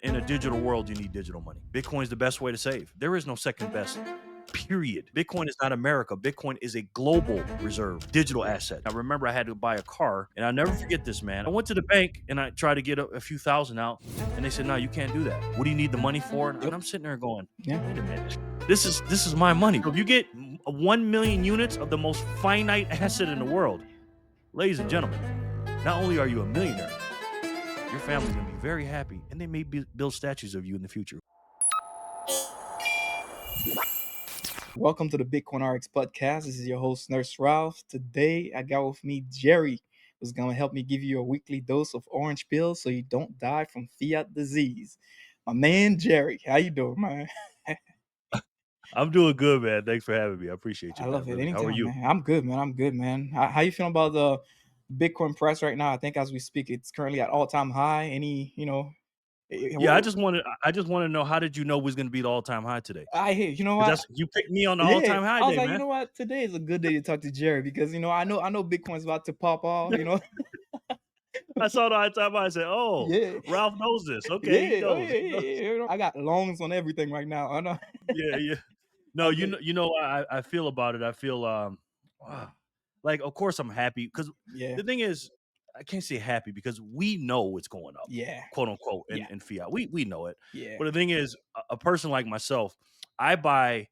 In a digital world, you need digital money. Bitcoin is the best way to save. There is no second best. Period. Bitcoin is not America. Bitcoin is a global reserve digital asset. I remember I had to buy a car, and I'll never forget this, man. I went to the bank and I tried to get a few thousand out, and they said, "No, you can't do that. What do you need the money for?" And Yep. I'm sitting there going, Yeah. "Wait a minute. This is my money. If you get 1 million units of the most finite asset in the world, ladies and gentlemen, not only are you a millionaire, your family's gonna be very happy, and they may build statues of you in the future." Welcome to the Bitcoin RX podcast. This is your host, Nurse Ralph. Today, I got with me Jerry, who's going to help me give you a weekly dose of orange pills so you don't die from fiat disease. My man, Jerry, how you doing, man? I'm doing good, man. Thanks for having me. I appreciate you, I man. love it. Really. How are Anytime, you? man. I'm good, man. I'm good, man. How you feeling about the Bitcoin price right now? I think as we speak, it's currently at all-time high. Yeah, I just want to know, how did you know we was gonna be the all-time high today? I hear, you know Because what? that's you picked me on the Yeah, all-time high I was day, like, you man. know what? Today is a good day to talk to Jerry because I know Bitcoin's about to pop off. I saw the all-time high. I said, "Oh, Yeah, Ralph knows this. Okay, he yeah, oh knows. yeah, He yeah, knows." yeah. I got longs on everything right now. I know. Yeah, yeah. No, I you get know, it. I feel about it. I feel ah, like, of course I'm happy because Yeah, the thing is, I can't say happy because we know it's going up, yeah, quote unquote, yeah, in fiat. We know it. yeah. But the thing is, a person like myself, I buy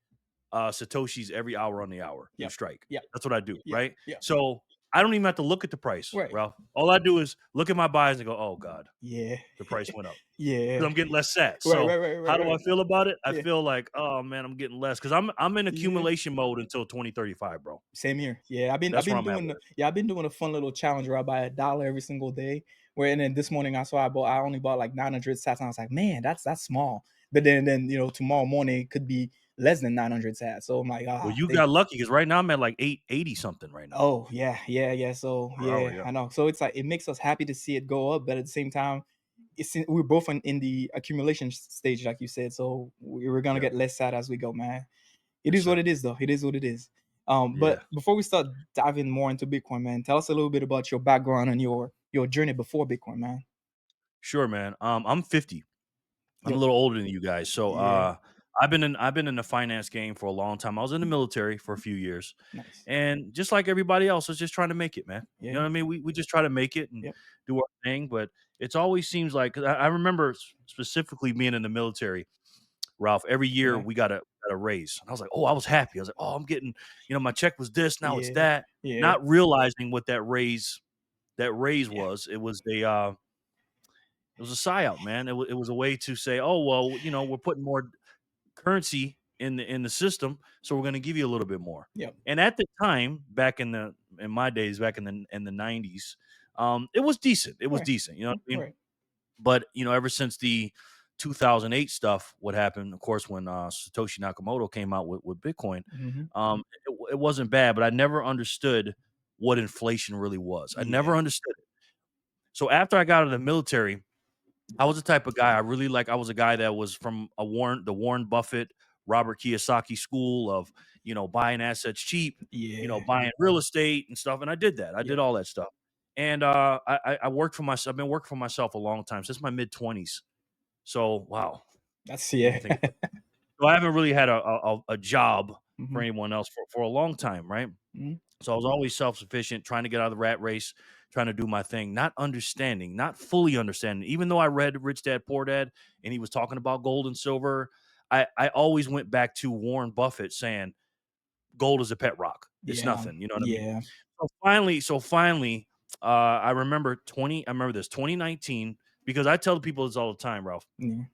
Satoshis every hour on the hour through Yep, Strike. yep, That's what I do, yep, right? yep. So I don't even have to look at the price, Right. Ralph. All I do is look at my buys and go, "Oh God, Yeah, the price went up," yeah. because I'm getting less sats. Right, So right, right, how right, do I right. feel about it? I Yeah, feel like, oh man, I'm getting less because I'm in yeah. accumulation mode until 2035, bro. Same here. Yeah, I've That's where been I'm at doing with it. I've been doing a fun little challenge where I buy $1 every single day. Where and then this morning I only bought like 900 sats and I was like, man, that's small. But then tomorrow morning it could be less than 900 sats. So I'm like, Well, ah, you got lucky because right now I'm at like 880 something right now oh yeah, yeah, yeah. So per hour. yeah, Yeah, I know. So it's like it makes us happy to see it go up, but at the same time, we're both in the accumulation stage, like you said. So we're gonna yeah, get less sad as we go, man. It yes, is what sir. it is, though. It is what it is. Yeah, But before we start diving more into Bitcoin, man, tell us a little bit about your background and your journey before Bitcoin, man. sure, man. I'm 50. I'm a Yep. little older than you guys. So Yeah. I've been in the finance game for a long time. I was in the military for a few years. Nice. And just like everybody else, I was just trying to make it, man. You know Yeah. what I mean? We just try to make it and Yep. do our thing. But it's always seems like 'cause I remember specifically being in the military, Ralph, every year Yeah. we got a raise. And I was like, oh, I was happy. I was like, oh, I'm getting, my check was this, now it's Yeah. that. Yeah. Not realizing what that raise Yeah. was. It was a psyop, man. It was a way to say, "Oh, well, we're putting more currency in the system, so we're gonna give you a little bit more." Yep. And at the time, back in my days, back in the 90s, it was decent. It was Right. decent, you know what I mean? Right. But, ever since the 2008 stuff, what happened, of course, when Satoshi Nakamoto came out with Bitcoin, Hmm. it wasn't bad, but I never understood what inflation really was. I Yeah. never understood it. So after I got out of the military, I was the type of guy I really like. I was a guy that was from the Warren Buffett, Robert Kiyosaki school of, buying assets cheap, Yeah. buying real estate and stuff. And I did that. I did Yep. all that stuff. And I worked for myself. I've been working for myself a long time, since my mid 20s. So wow, That's I didn't yeah. even think about it. So I haven't really had a job for Hmm. anyone else for a long time, right? Hmm. So I was always self-sufficient, trying to get out of the rat race, trying to do my thing, not understanding, not fully understanding. Even though I read Rich Dad Poor Dad and he was talking about gold and silver, I always went back to Warren Buffett saying gold is a pet rock. It's Yeah. nothing. You know what I mean? Yeah. So finally, I remember this 2019, because I tell people this all the time, Ralph. Yeah.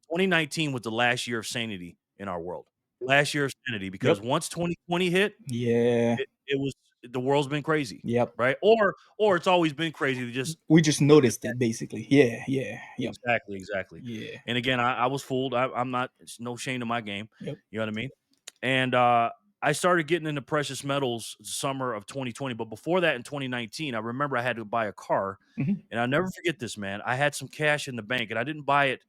2019 was the last year of sanity in our world. Last year of sanity, because Yep. once 2020 hit, Yeah. it was the world's been crazy, Yep. right? Or it's always been crazy. To just We just look at noticed that. it basically. Yeah. Yeah. Yep. Exactly, exactly. Yeah. And again, I was fooled. I'm not. It's no shame to my game. Yep. You know what I mean? And I started getting into precious metals summer of 2020. But before that, in 2019, I remember I had to buy a car, Hmm. and I'll never forget this, man. I had some cash in the bank, and I didn't buy it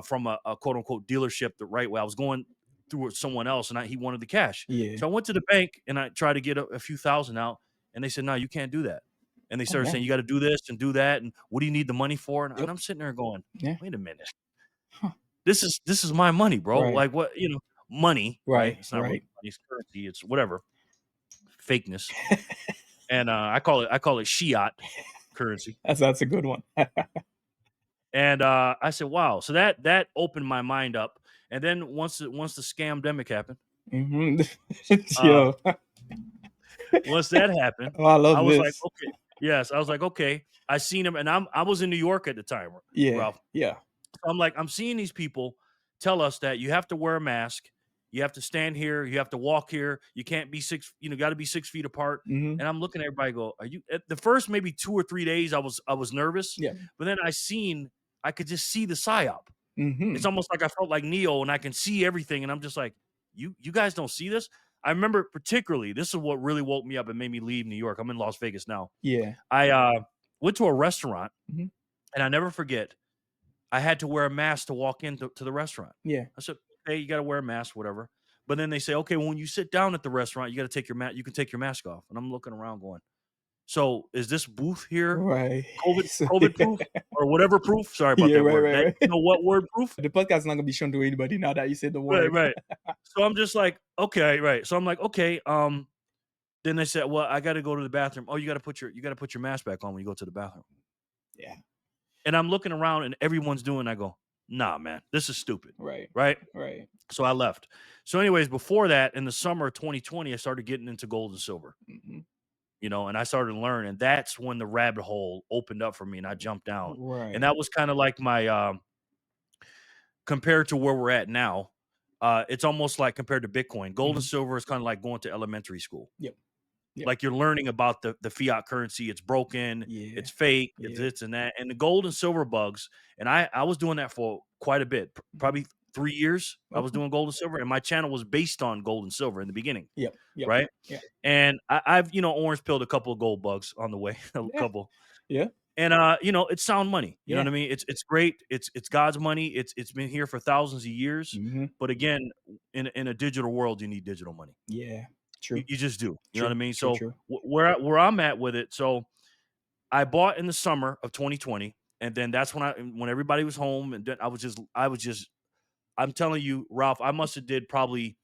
from a quote unquote dealership the right way. I was going through someone else, and he wanted the cash. Yeah. So I went to the bank and I tried to get a few thousand out, and they said, "No, you can't do that." And they Oh started saying, man. "You got to do this and do that, and what do you need the money for?" And Yep. I'm sitting there going, Yeah. "Wait a minute." Huh. This is my money, bro. Right. Like what, money, right? Right. It's not really Right. money, it's currency, it's whatever, fakeness. And I call it Shiat currency. That's a good one. And I said, wow. So that opened my mind up. And then once the scamdemic happened, Hmm. uh, Yo. once that happened, Oh, I I love was like, this. okay, yes, I was like, okay. I seen him, and I was in New York at the time, Yeah. Ralph. Yeah. So I'm like, I'm seeing these people tell us that you have to wear a mask, you have to stand here, you have to walk here, you can't be got to be 6 feet apart. Hmm. And I'm looking at everybody go, are you at the first maybe 2 or 3 days I was nervous, Yeah. but then I could just see the psyop. It's Hmm. almost like I felt like Neo and I can see everything. And I'm just like, you guys don't see this? I remember particularly, this is what really woke me up and made me leave New York. I'm in Las Vegas now. Yeah. I went to a restaurant Hmm. and I never forget, I had to wear a mask to walk into to the restaurant. Yeah. I said, "Okay, you gotta wear a mask, whatever." But then they say, "Okay, when you sit down at the restaurant, you gotta take your mask. You can take your mask off." And I'm looking around going, "So is this booth here Right. COVID So, COVID proof or whatever proof?" Sorry about yeah. that Right. word. Right. That Right. you know what word proof? The podcast is not gonna be shown to anybody now that you said the Right, word. right. So I'm just like, okay, right. So I'm like, okay. Then they said, "Well, I got to go to the bathroom." Oh, you got to put your mask back on when you go to the bathroom. Yeah. And I'm looking around and everyone's doing. I go, "Nah, man, this is stupid." Right. Right. Right. So I left. So, anyways, before that, in the summer of 2020, I started getting into gold and silver, Hmm. and I started to learn. And that's when the rabbit hole opened up for me and I jumped down. And Right. that was kind of like my, compared to where we're at now, it's almost like compared to Bitcoin. Gold and Hmm. silver is kind of like going to elementary school. Yep. Yep. Like you're learning about the fiat currency. It's broken, Yeah. it's fake, it's Yeah. this and that. And the gold and silver bugs. And I was doing that for quite a bit, Mhm. probably 3 years. I was Okay. doing gold and silver, and my channel was based on gold and silver in the beginning, Yep. Yep. right? Yep. And I've orange pilled a couple of gold bugs on the way, a Yeah. couple. Yeah. And it's sound money. You know Yeah. what I mean? It's great. It's God's money. It's been here for thousands of years. Hmm. But again, in a digital world, you need digital money. Yeah. You, True. you just do. You know what I True. mean? True. So True. where I'm at with it. So I bought in the summer of 2020, and then that's when everybody was home, and then I was just I'm telling you, Ralph, I must have did probably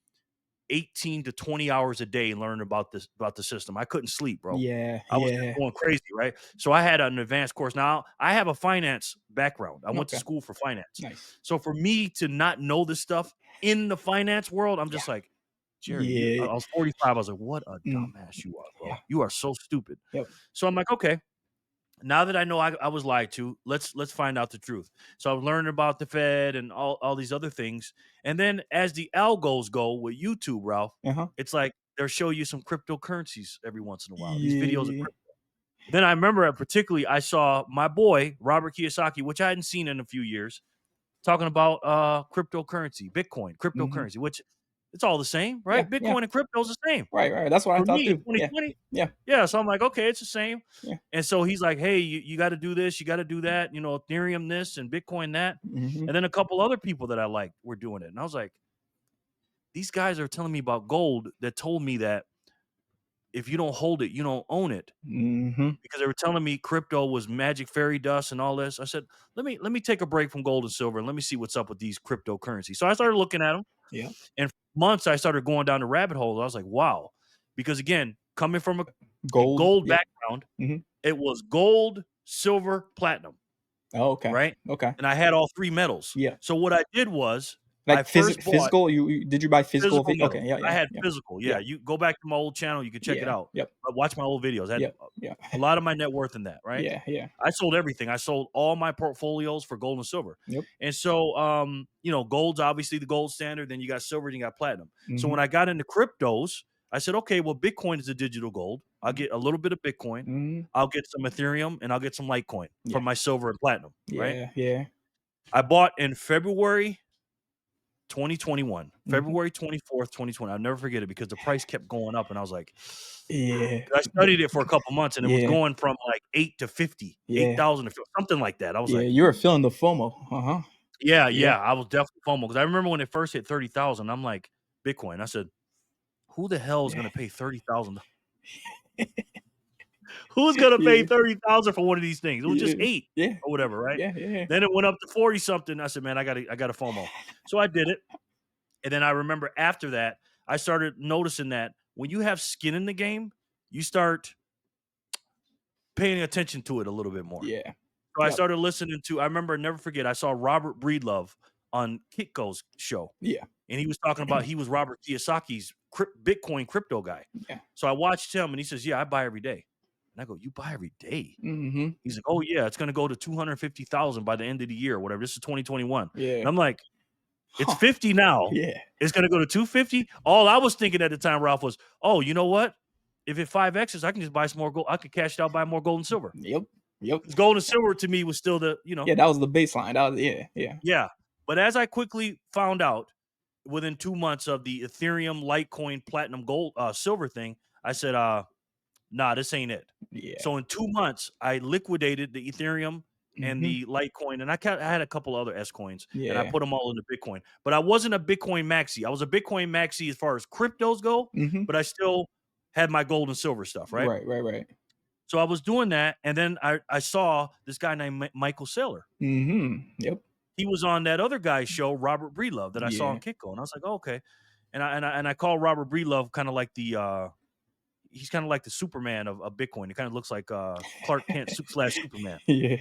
18 to 20 hours a day learning about the system. I couldn't sleep, bro. Yeah. I was just Yeah. going crazy, right? So I had an advanced course. Now I have a finance background. I went to Okay. school for finance. Nice. So for me to not know this stuff in the finance world, I'm Yeah. just like, Jerry, I Yeah. was 45. I was like, what a Mm. dumbass you are, bro. Yeah. You are so stupid. Yep. So I'm like, okay, now that I know I was lied to, let's find out the truth. So I was learning about the Fed and all these other things. And then as the algos go with YouTube, Ralph, Uh-huh. it's like they'll show you some cryptocurrencies every once in a while. These videos of Yeah. then I remember particularly I saw my boy Robert Kiyosaki, which I hadn't seen in a few years, talking about cryptocurrency, Bitcoin, Hmm. cryptocurrency, which it's all the same, Yeah. right? Yeah. Bitcoin and crypto is the same Right. Right. That's what I for thought me in too. Yeah. 2020. Yeah. Yeah, so I'm like, okay, it's the same. Yeah. And so he's like, hey, you got to do this, you got to do that, Ethereum this and Bitcoin that. Hmm. And then a couple other people that I liked were doing it. And I was like, these guys are telling me about gold that told me that if you don't hold it, you don't own it. Hmm. Because they were telling me crypto was magic fairy dust and all this. I said, let me take a break from gold and silver and let me see what's up with these cryptocurrencies. So I started looking at them, Yeah. and for months I started going down the rabbit hole. I was like, wow, because again, coming from a Gold. gold Yep. background, Hmm. it was gold, silver, platinum, Oh, okay. right? Okay. And I had all three metals. Yeah. So what I did was I Like first bought physical. You did you buy physical? physical Okay. metals. Yeah. I Yeah. had Yeah. physical. Yeah, Yeah. you go back to my old channel, you can check it Yeah. out. Yep. Watch my old videos. I had Yep. Yeah. a lot of my net worth in that, right? Yeah. Yeah. I sold everything. I sold all my portfolios for gold and silver. Yep. And so gold's obviously the gold standard, then you got silver, then you got platinum. So Hmm. when I got into cryptos, I said, okay, well, Bitcoin is a digital gold. I'll get a little bit of Bitcoin, Hmm. I'll get some Ethereum, and I'll get some Litecoin Yeah. from my silver and platinum, right? Yeah. Yeah. I bought in February 2021, Hmm. February 24th, 2020. I'll never forget it because the price kept going up. And I was like, Yeah. 'cause I studied it for a couple months and it was Yeah. going from like 8 to 50, Yeah. 8,000 to something like that. I was Yeah. like, You were feeling the FOMO. Uh-huh. yeah, Yeah. yeah. I was definitely FOMO because I remember when it first hit 30,000, I'm like, Bitcoin. I said, who the hell is Yeah. going to pay 30,000? Who's gonna pay Yeah. 30,000 for one of these things? It was just Yeah. 8 Yeah. or whatever, right? Yeah. Yeah. Then it went up to 40 something. I said, man, I got a FOMO. So I did it. And then I remember after that, I started noticing that when you have skin in the game, you start paying attention to it a little bit more. Yeah. So I Yep. started listening to, I remember, never forget, I saw Robert Breedlove on Kitco's show. Yeah. And he was talking about he was Robert Kiyosaki's Bitcoin crypto guy. Yeah. So I watched him and he says, yeah, I buy every day. And I go, you buy every day? Mhm. He's like, oh yeah, it's gonna go to 250,000 by the end of the year, or whatever. This is 2021. Yeah. And I'm like, it's Huh. 50 now. Yeah. It's gonna go to 250. All I was thinking at the time, Ralph, was, oh, you know what? If it 5X's, I can just buy some more gold. I could cash it out, buy more gold and silver. Yep. Yep. 'Cause gold and silver to me was still the, Yeah, that was the baseline. That was yeah. Yeah. yeah. But as I quickly found out within 2 months of the Ethereum, Litecoin, Platinum, Gold, Silver thing, I said, nah, this ain't it. Yeah. So in 2 months, I liquidated the Ethereum and Mhm. the Litecoin, and I had a couple other S coins, and I Yeah. put them all into Bitcoin. But I wasn't a Bitcoin maxi. I was a Bitcoin maxi as far as cryptos go, Mhm. but I still had my gold and silver stuff, right? Right. Right. Right. So I was doing that, and then I saw this guy named Michael Saylor. Mhm. Yep. He was on that other guy's show, Robert Breedlove, that I saw on Yeah. Kitco, and I was like, oh, okay. And I call Robert Breedlove kind of like the he's kind of like the Superman of Bitcoin. It kind of looks like Clark Kent slash Superman. Yeah.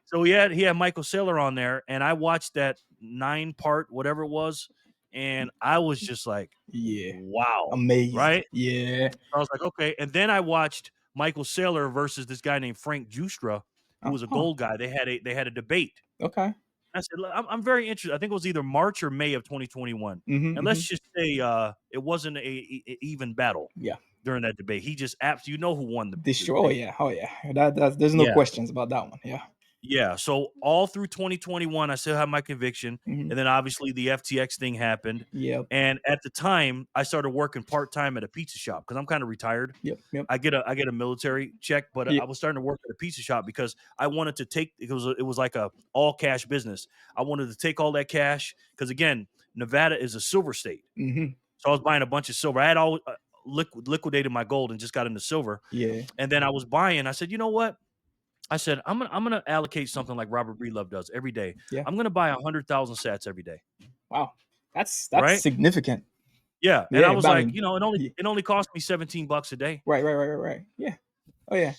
So he had Michael Saylor on there, and I watched that 9-part whatever it was, and I was just like, Yeah. wow, Amazed. right? Yeah. I was like, okay. And then I watched Michael Saylor versus this guy named Frank Justra, who was a Huh. gold guy. They had a debate. Okay. I said, "Look, I'm very interested." I think it was either March or May of 2021, Mhm. and let's Mhm. just say it wasn't a even battle Yeah. during that debate. He just you know who won the Destroy. Oh debate. yeah. Oh yeah. That's there's no Yeah. questions about that one. Yeah. Yeah, so all through 2021, I still had my conviction, Mhm. and then obviously the FTX thing happened, Yep. and at the time, I started working part-time at a pizza shop because 'cause I'm kinda retired. Yep. Yep. I get a military check, but Yeah. I was starting to work at a pizza shop because I wanted to take it was like a all cash business. I wanted to take all that cash because again, Nevada is a silver state, Mhm. so I was buying a bunch of silver. I had all liquidated my gold and just got into silver, Yeah. and then I was buying. I said, "You know what? I said, I'm gonna allocate something like Robert Breedlove does every day. Yeah. I'm gonna buy 100,000 sats every day, Wow. That's right? significant. Yeah, and I Yeah. was But I like, mean, it only yeah. it only cost me $17 a day, Right. Right. Right. Right. Right. Yeah. Oh yeah.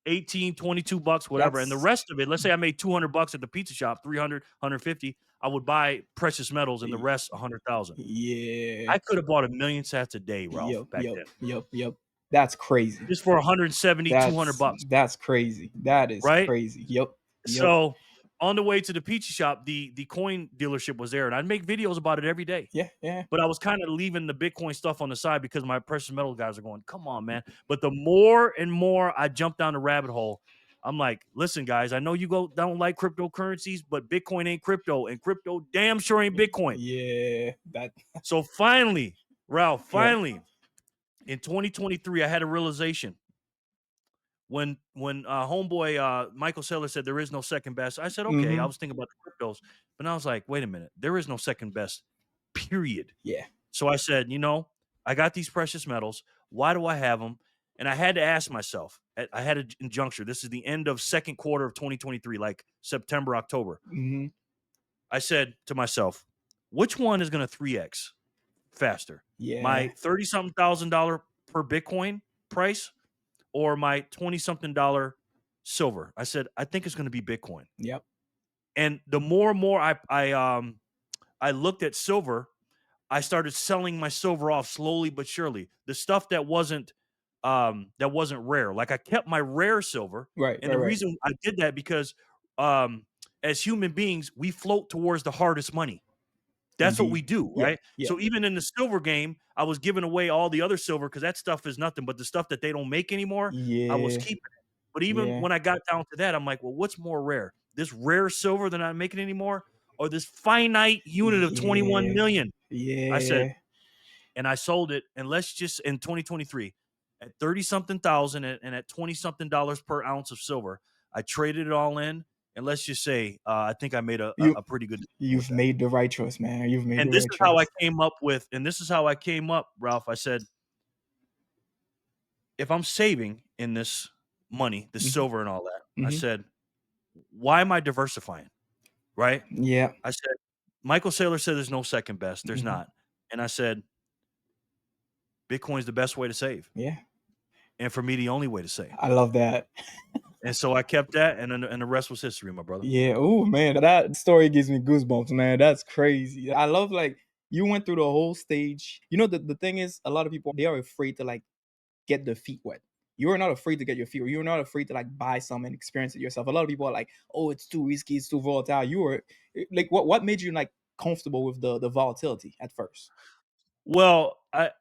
18, $22, whatever. And the That's rest of it, let's say I made $200 at the pizza shop, 300, 150, I would buy precious metals and the rest 100,000. yeah. I could have bought a million sats a day, Ralph, Yep. back Yep. then. Yep. Yep. That's crazy. Just for 170, 200 That's bucks, that's crazy. That is right? crazy. Yep. Yep. So on the way to the pizza shop, the coin dealership was there, and I'd make videos about it every day. Yeah. Yeah. But I was kind of leaving the Bitcoin stuff on the side because my precious metal guys are going, come on, man. But the more and more I jump down the rabbit hole, I'm like, listen, guys, I know you don't like cryptocurrencies, but Bitcoin ain't crypto, and crypto damn sure ain't Bitcoin. Yeah. That. So finally, Ralph, Yeah. finally, in 2023, I had a realization when homeboy Michael Saylor said there is no second best. I said, okay. I Mhm. was thinking about the cryptos, but I was like, wait a minute, there is no second best, period. Yeah. So I said, I got these precious metals. Why do I have them? And I had to ask myself, I had an injuncture. This is the end of second quarter of 2023, like September, October. Mhm. I said to myself, which one is going to 3X faster? Yeah. My 30 something $1,000 per Bitcoin price or my 20 something dollar silver? I said, I think it's going to be Bitcoin. Yep. And the more and more I looked at silver, I started selling my silver off slowly but surely. The stuff that wasn't rare. Like I kept my rare silver, Right. and Right. the Right. reason I did that because um as human beings, we float towards the hardest money. That's what we Indeed. do, Yeah. right? Yeah. So even in the silver game, I was giving away all the other silver because that stuff is nothing, but the stuff that they don't make anymore, I was Yeah. keeping it. But even Yeah. when I got down to that, I'm like, well, what's more rare? This rare silver that I'm making anymore, or this finite unit of 21 Yeah. million? I said, Yeah. and I sold it, and let's just in 2023 at 30 something thousand and at 20 something dollars per ounce of silver. I traded it all in, and let's just say I think I made a, a You a pretty good decision with you've that. made the right choice, man. You've made And the this right is how I choice. came up with, and this is how I came up, Ralph. I said, if I'm saving in this money, the Mhm, silver and all that, I mhm. said, "Why am I diversifying?" Right? Yeah. I said, Michael Saylor said there's no second best. There's Mhm. not. And I said, Bitcoin's the best way to save. Yeah. And for me, the only way to save. I love that. And so I kept that, and the rest was history, my brother. Yeah. Oh man, that story gives me goosebumps, man. That's crazy. I love like you went through the whole stage. You know, the thing is, a lot of people they are afraid to like get their feet wet. You are not afraid to get your feet wet. You're not afraid to like buy some and experience it yourself. A lot of people are like, oh, it's too risky, it's too volatile. You were like, what made you like comfortable with the volatility at first? Well,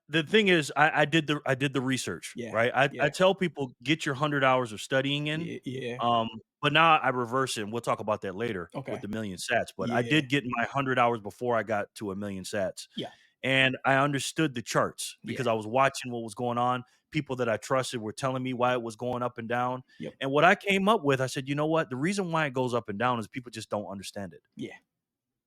the thing is, I did the research, Yeah. right? I Yeah. tell people get your 100 hours of studying in. Yeah. Yeah. Um, but now I reverse it, and we'll talk about that later with Okay. the million sats. But I Yeah. did get my 100 hours before I got to a million sats. Yeah. And I understood the charts because Yeah. I was watching what was going on. People that I trusted were telling me why it was going up and down. Yep. And what I came up with, I said, you know what? The reason why it goes up and down is people just don't understand it. Yeah.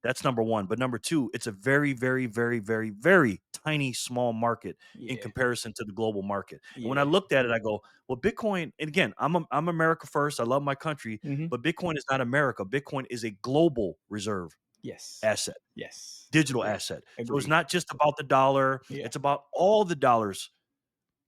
That's number one. But number two, it's a very, very, very, very, very tiny, small market in Yeah. comparison to the global market. And when I Yeah. looked at it, I go, well, Bitcoin, and again, I'm America first. I love my country, Mhm. but Bitcoin is not America. Bitcoin is a global reserve Yes. asset, Yes. digital Agree. asset. So it's Agree. not just about the dollar, Yeah. it's about all the dollars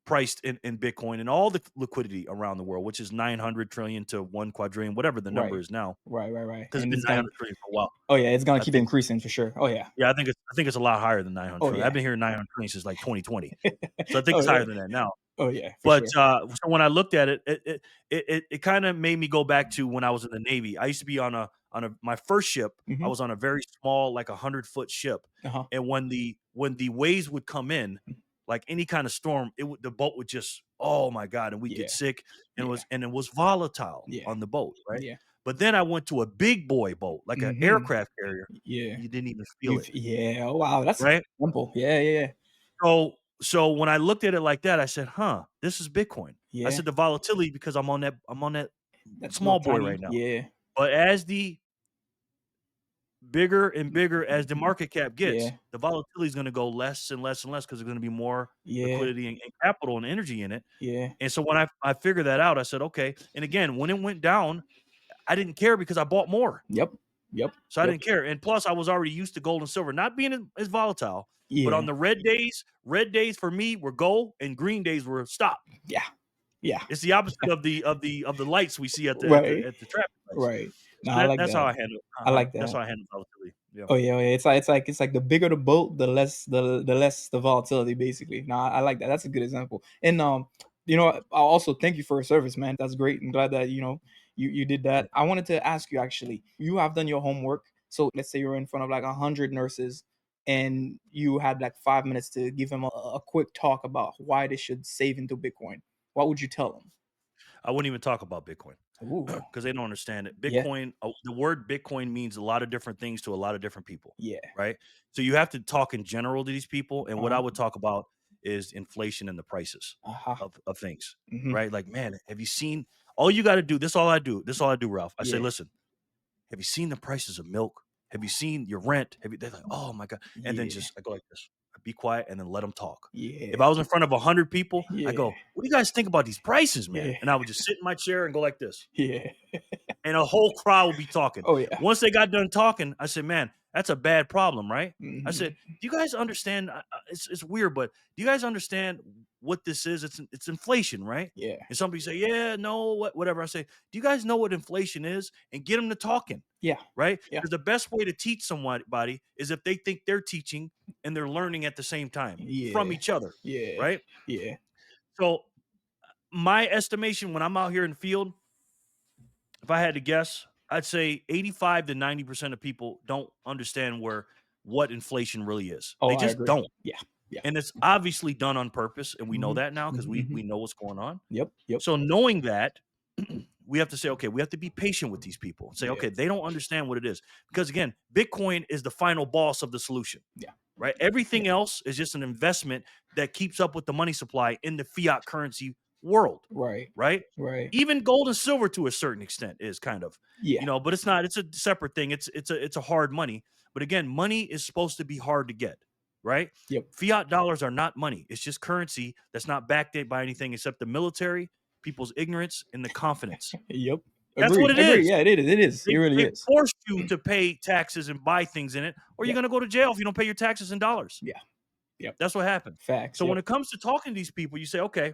priced in Bitcoin and all the liquidity around the world, which is 900 trillion to 1 quadrillion, whatever the number Right. is now, Right. Right. Right. because it's And been it's gonna. 900 trillion for a while. Oh yeah, it's gonna I keep think increasing for sure. Oh yeah. Yeah, I think it's a lot higher than 900 Oh trillion. I've yeah. been hearing 900 trillion since like 2020. So I think Oh it's higher yeah. than that now. Oh yeah. For But, sure. so when I looked at it, it kinda made me go back to when I was in the Navy. I used to be on a my first ship, I Mhm. was on a very small, like 100-foot ship, Uh huh. and when the waves would come in, like any kind of storm, the boat would just oh my god, and we'd get Yeah. sick, and Yeah. it was volatile Yeah. on the boat, right? Yeah. But then I went to a big boy boat, like an Mhm. aircraft carrier, Yeah. you didn't even feel You've it, yeah. Oh wow, that's a good right? example. Yeah. Yeah. Yeah. So when I looked at it like that, I said, "Huh, this is Bitcoin." I Yeah. said the volatility because I'm on that That little small boy right tiny. now. Yeah. But as the bigger and bigger as the market cap gets, Yeah. the volatility is gonna go less and less and less because there's gonna be more Yeah. liquidity and capital and energy in it. Yeah. And so when I figured that out, I said, "Okay." And again, when it went down, I didn't care because I bought more. Yep. Yep. So I Yep. didn't care. And plus I was already used to gold and silver not being as volatile. But on Yeah. the red days for me were go and green days were stop. Yeah. Yeah. It's the opposite of the lights we see at the at the Right. at the traffic lights. Right. No, So I like that's how that. I handle I like that's that. how I handle volatility. Yeah. Oh yeah, it's like the bigger the boat, the less the volatility basically. No, I like that. That's a good example. And I also thank you for your service, man. That's great. I'm glad that you did Yeah. that. I wanted to ask you actually. You have done your homework. So let's say you're in front of like 100 nurses, and you had like 5 minutes to give them a quick talk about why they should save into Bitcoin. What would you tell them? I wouldn't even talk about Bitcoin Ooh, because they don't understand it. yeah, The word Bitcoin means a lot of different things to a lot of different people, yeah, right? So you have to talk in general to these people. And what I uh-huh, would talk about is inflation and the prices uh-huh, of things, hmm, right? Like, man, have you seen all you got to do? This is all I do. This is all I do, Ralph. I say, yeah, listen, have you seen the prices of milk? Have you seen your rent? They're like, oh my God. And then yeah, just, I go like this, I be quiet and then let them talk. If yeah, I was in front of 100 people, I yeah, go, what do you guys think about these prices, man? yeah, And I would just sit in my chair and go like this. yeah. And a whole crowd would be talking. Oh yeah. Once they got done talking, I said, man, that's a bad problem, right? I said, Mhm. do you guys understand? It's weird, but do you guys understand what this is? It's inflation, right? Yeah. And somebody say, yeah, no, whatever. I say, do you guys know what inflation is? And get them to talking, Yeah. right? Yeah. Because the best way to teach somebody is if they think they're teaching and they're learning at the same time from Yeah. each other, Yeah. right? Yeah. So my estimation when I'm out here in the field, if I had to guess, I'd say 85 to 90% of people don't understand what inflation really is. Oh, They I just agree. don't. Yeah. Yeah. And it's obviously done on purpose, and we know Mhm. that now because Mhm, we mhm. know what's going on. Yep. Yep. So knowing that, we have to say, okay, we have to be patient with these people and say, Yeah. okay, they don't understand what it is. Because again, Bitcoin is the final boss of the solution, Yeah. right? Yeah. Everything else is just an investment that keeps up with the money supply in the fiat currency world, Right. right? Right. Even gold and silver to a certain extent is kind of, Yeah. but it's not, it's a separate thing. It's a hard money. But again, money is supposed to be hard to get, right? Yep. Fiat dollars are not money. It's just currency that's not backed by anything except the military people's ignorance and the confidence. Yep. That's what Agree. it Agree. is. Yeah, it is. It is. It really They is. forced you to pay taxes and buy things in it, or you're Yep. gonna go to jail if you don't pay your taxes in dollars. Yeah. Yep. That's what happened. Facts. So when Yep. it comes to talking to these people, you say, okay,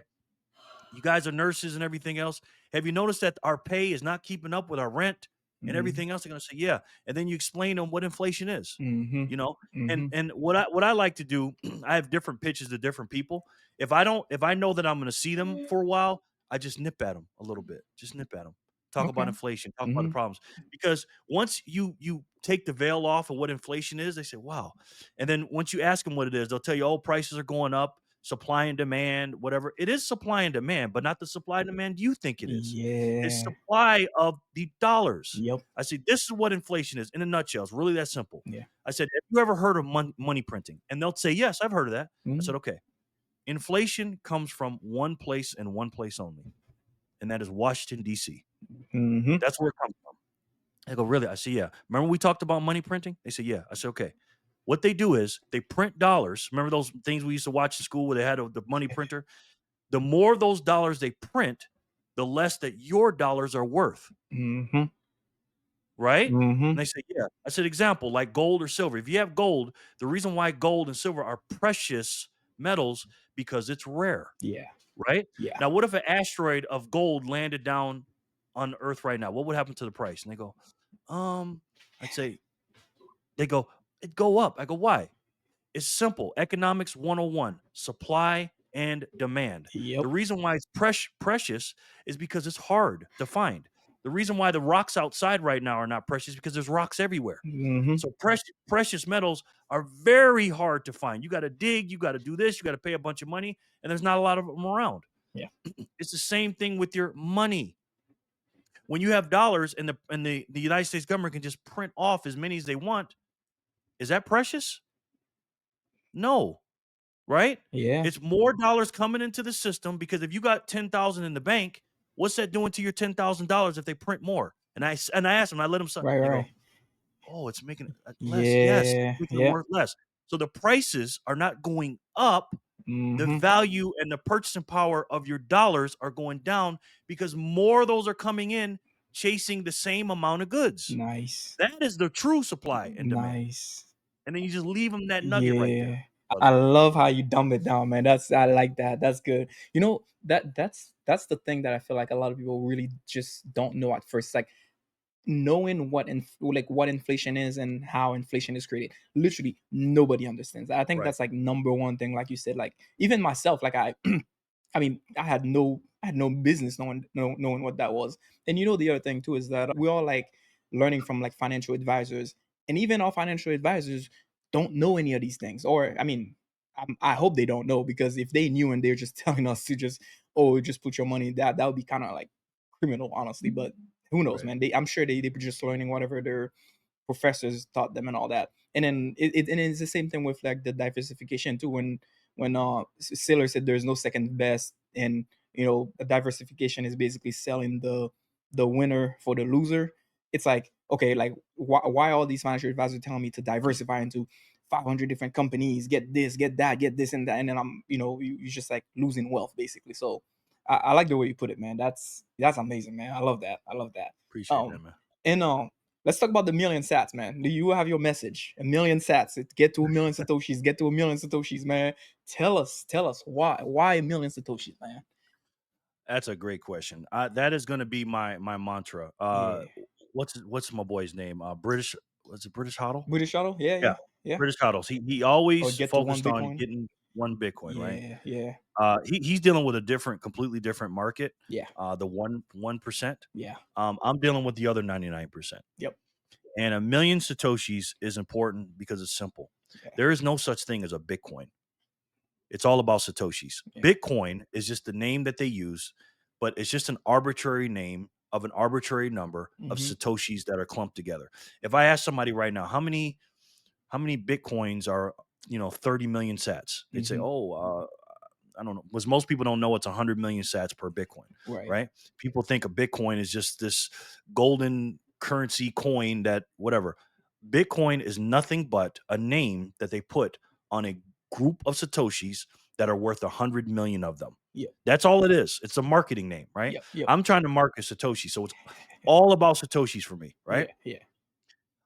you guys are nurses and everything else. Have you noticed that our pay is not keeping up with our rent and Mhm. everything else? They're gonna say, yeah. And then you explain to them what inflation is, Mhm. you know. And Mhm. and what I like to do, I have different pitches to different people. If I know that I'm gonna see them for a while, I just nip at them a little bit. Just nip at them. Talk about Okay. inflation, talk about the Mhm. problems. Because once you take the veil off of what inflation is, they say, wow. And then once you ask them what it is, they'll tell you, oh, prices are going up, supply and demand, whatever. It is supply and demand, but not the supply and demand you think it is. It's Yeah. supply of the dollars. Yep. I said, this is what inflation is in a nutshell. It's really that simple. Yeah. I said, have you ever heard of money printing? And they'll say, yes, I've heard of that. I Mhm. said, okay. Inflation comes from one place and one place only, and that is Washington, D.C. Mhm. That's where it comes from. I go, really? I said, yeah. Remember we talked about money printing? They said, yeah. I said, okay. What they do is they print dollars. Remember those things we used to watch in school where they had the money printer? The more of those dollars they print, the less that your dollars are worth, Mhm. right? And Mhm. they say, yeah. I said, example, like gold or silver. If you have gold, the reason why gold and silver are precious metals because it's rare, Yeah. right? Yeah. Now, what if an asteroid of gold landed down on Earth right now? What would happen to the price? And they go, um, I'd say, they go, it'd go up. I go, why? It's simple. Economics 101, supply and demand. The Yep. reason why it's precious is because it's hard to find. The reason why the rocks outside right now are not precious because there's rocks everywhere. Mhm. So precious metals are very hard to find. You got to dig, you got to do this, you got to pay a bunch of money, and there's not a lot of them around. Yeah. It's the same thing with your money. When you have dollars and the United States government can just print off as many as they want, is that precious? No, right? Yeah. It's more dollars coming into the system because if you got 10,000 in the bank, what's that doing to your $10,000 if they print more? And I asked them, I let them Right. they go, Right. "Oh, it's making it less." Yes, it's Yeah. making it Yeah. worth less. So the prices are not going up. The Mhm. value and the purchasing power of your dollars are going down because more of those are coming in chasing the same amount of goods. Nice. That is the true supply and demand. Nice. And then you just leave them that nugget right there, Yeah. I brother. love how you dumb it down, man. I like that. That's good. You know, that's the thing that I feel like a lot of people really just don't know at first. Like knowing what inflation is and how inflation is created. Literally nobody understands. I think Right. that's like number one thing, like you said. Like even myself, like I mean, I had no business knowing what that was. And you know, the other thing too is that we all like learning from like financial advisors, and even our financial advisors don't know any of these things. Or I mean, I hope they don't know, because if they knew and they're just telling us to just, oh, just put your money, that would be kind of like criminal, honestly. But who knows, Right. man? I'm sure they were just learning whatever their professors taught them and all that. And then and it's the same thing with like the diversification too. When Sailor said there's no second best, and you know, a diversification is basically selling the winner for the loser. It's like, okay, like why all these financial advisors telling me to diversify into 500 different companies, get this, get that, get this and that, and then I'm, you know, you're just like losing wealth basically. So I like the way you put it, man. That's amazing, man. I love that. I love that. Appreciate that, Um, man. and let's talk about the million sats, man. Do you have your message? A million sats. Get to a million satoshis. Get to a million satoshis, man. Tell us why a million satoshis, man. That's a great question. That is gonna be my mantra. Yeah. What's my boy's name? British was it British HODL? British shuttle. Yeah, Yeah, yeah, yeah. British HODLs. He Or always get to one focused on Bitcoin. getting one Bitcoin, right? Yeah, yeah, He's dealing with a completely different market. yeah, The 1%. yeah. I'm dealing with the other 99%. Yep. And a million satoshis is important because it's simple. Yeah, There is no such thing as a Bitcoin. It's all about satoshis. yeah. Bitcoin is just the name that they use, but it's just an arbitrary name of an arbitrary number of Mm-hmm. satoshis that are clumped together. If I ask somebody right now, how many bitcoins are 30 million sats? They'd say, Mm-hmm. "Oh, I don't know." Because most people don't know it's 100 million sats per Bitcoin, Right. right? People think a Bitcoin is just this golden currency coin that whatever. Bitcoin is nothing but a name that they put on a group of satoshis that are worth 100 million of them. Yep. That's all it is. It's a marketing name, right? Yep. Yep. I'm trying to market Satoshi, so it's all about Satoshis for me, right? Yeah. Yeah.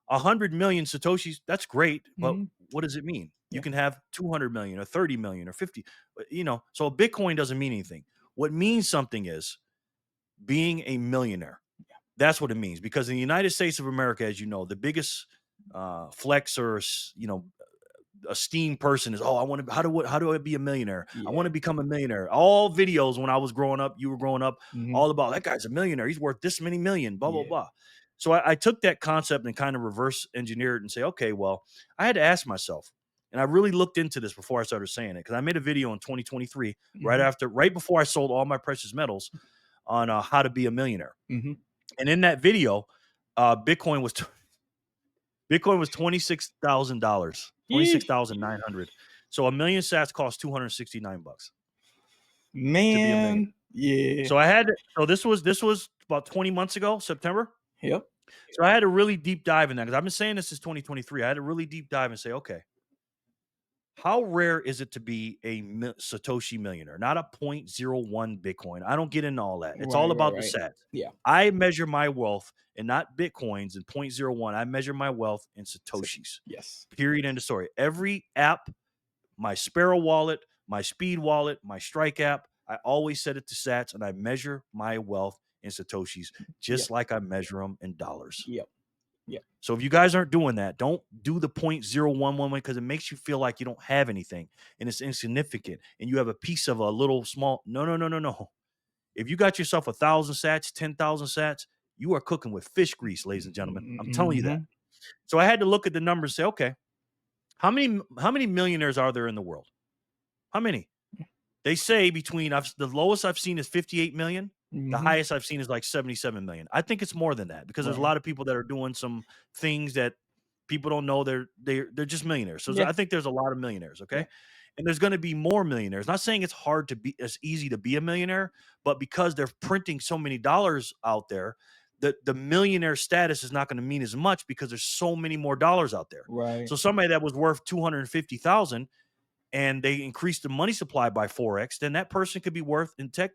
100 million Satoshis, that's great, but Hmm. what does it mean? You Yeah. can have 200 million or 30 million or 50, so Bitcoin doesn't mean anything. What means something is being a millionaire. That's what it means, because in the United States of America, as you know, the biggest flex or esteemed person is, oh, I want to, how do I be a millionaire? I want Yeah. to become a millionaire. All videos when I was growing up, you were growing up, Hmm. all about that guy's a millionaire. He's worth this many million, blah, blah, Yeah. blah. So I took that concept and kind of reverse engineered and say, okay, well, I had to ask myself, and I really looked into this before I started saying it, because I made a video in 2023, Hmm. right before I sold all my precious metals, on how to be a millionaire. Hmm. And in that video, Bitcoin was Bitcoin was $26,000, Yeah. 26,900. So a million sats cost $269 to be a millionaire. Man. Yeah. So I had to, so this was about 20 months ago, September. Yep. So I had to really deep dive in that, because I've been saying this since 2023. I had to really deep dive and say, okay, how rare is it to be a Satoshi millionaire? Not a point zero 0.01 Bitcoin. I don't get into all that. It's all Right. Right. about the Right. sats. Yeah. I measure my wealth and not Bitcoins and point zero 0.01. I measure my wealth in So, Satoshis. yes. Period. End of story. Every app, my Sparrow wallet, my Speed wallet, my Strike app, I always set it to sats, and I measure my wealth in Satoshis, Yep. just like I measure them in dollars. Yep. Yep. So if you guys aren't doing that, don't do the 0.011, because it makes you feel like you don't have anything and it's insignificant and you have a piece of a little small. No, no, no, no, no. If you got yourself 1,000 sats, 10,000 sats, you are cooking with fish grease, ladies and gentlemen. I'm telling you that. Hmm. So I had to look at the numbers and say, okay, how many millionaires are there in the world? How many? They say the lowest I've seen is 58 million. The Hmm. highest I've seen is like 77 million. I think it's more than that, because there's a Right. lot of people that are doing some things that people don't know. They're just millionaires. So Yeah. I think there's a lot of millionaires. Yeah. Okay. And there's going to be more millionaires. Not saying it's hard to be as easy to be a millionaire, but because they're printing so many dollars out there, the millionaire status is not going to mean as much, because there's so many more dollars out there. Right. So somebody that was worth 250,000 and they increase the money supply by 4x, then that person could be worth in tech,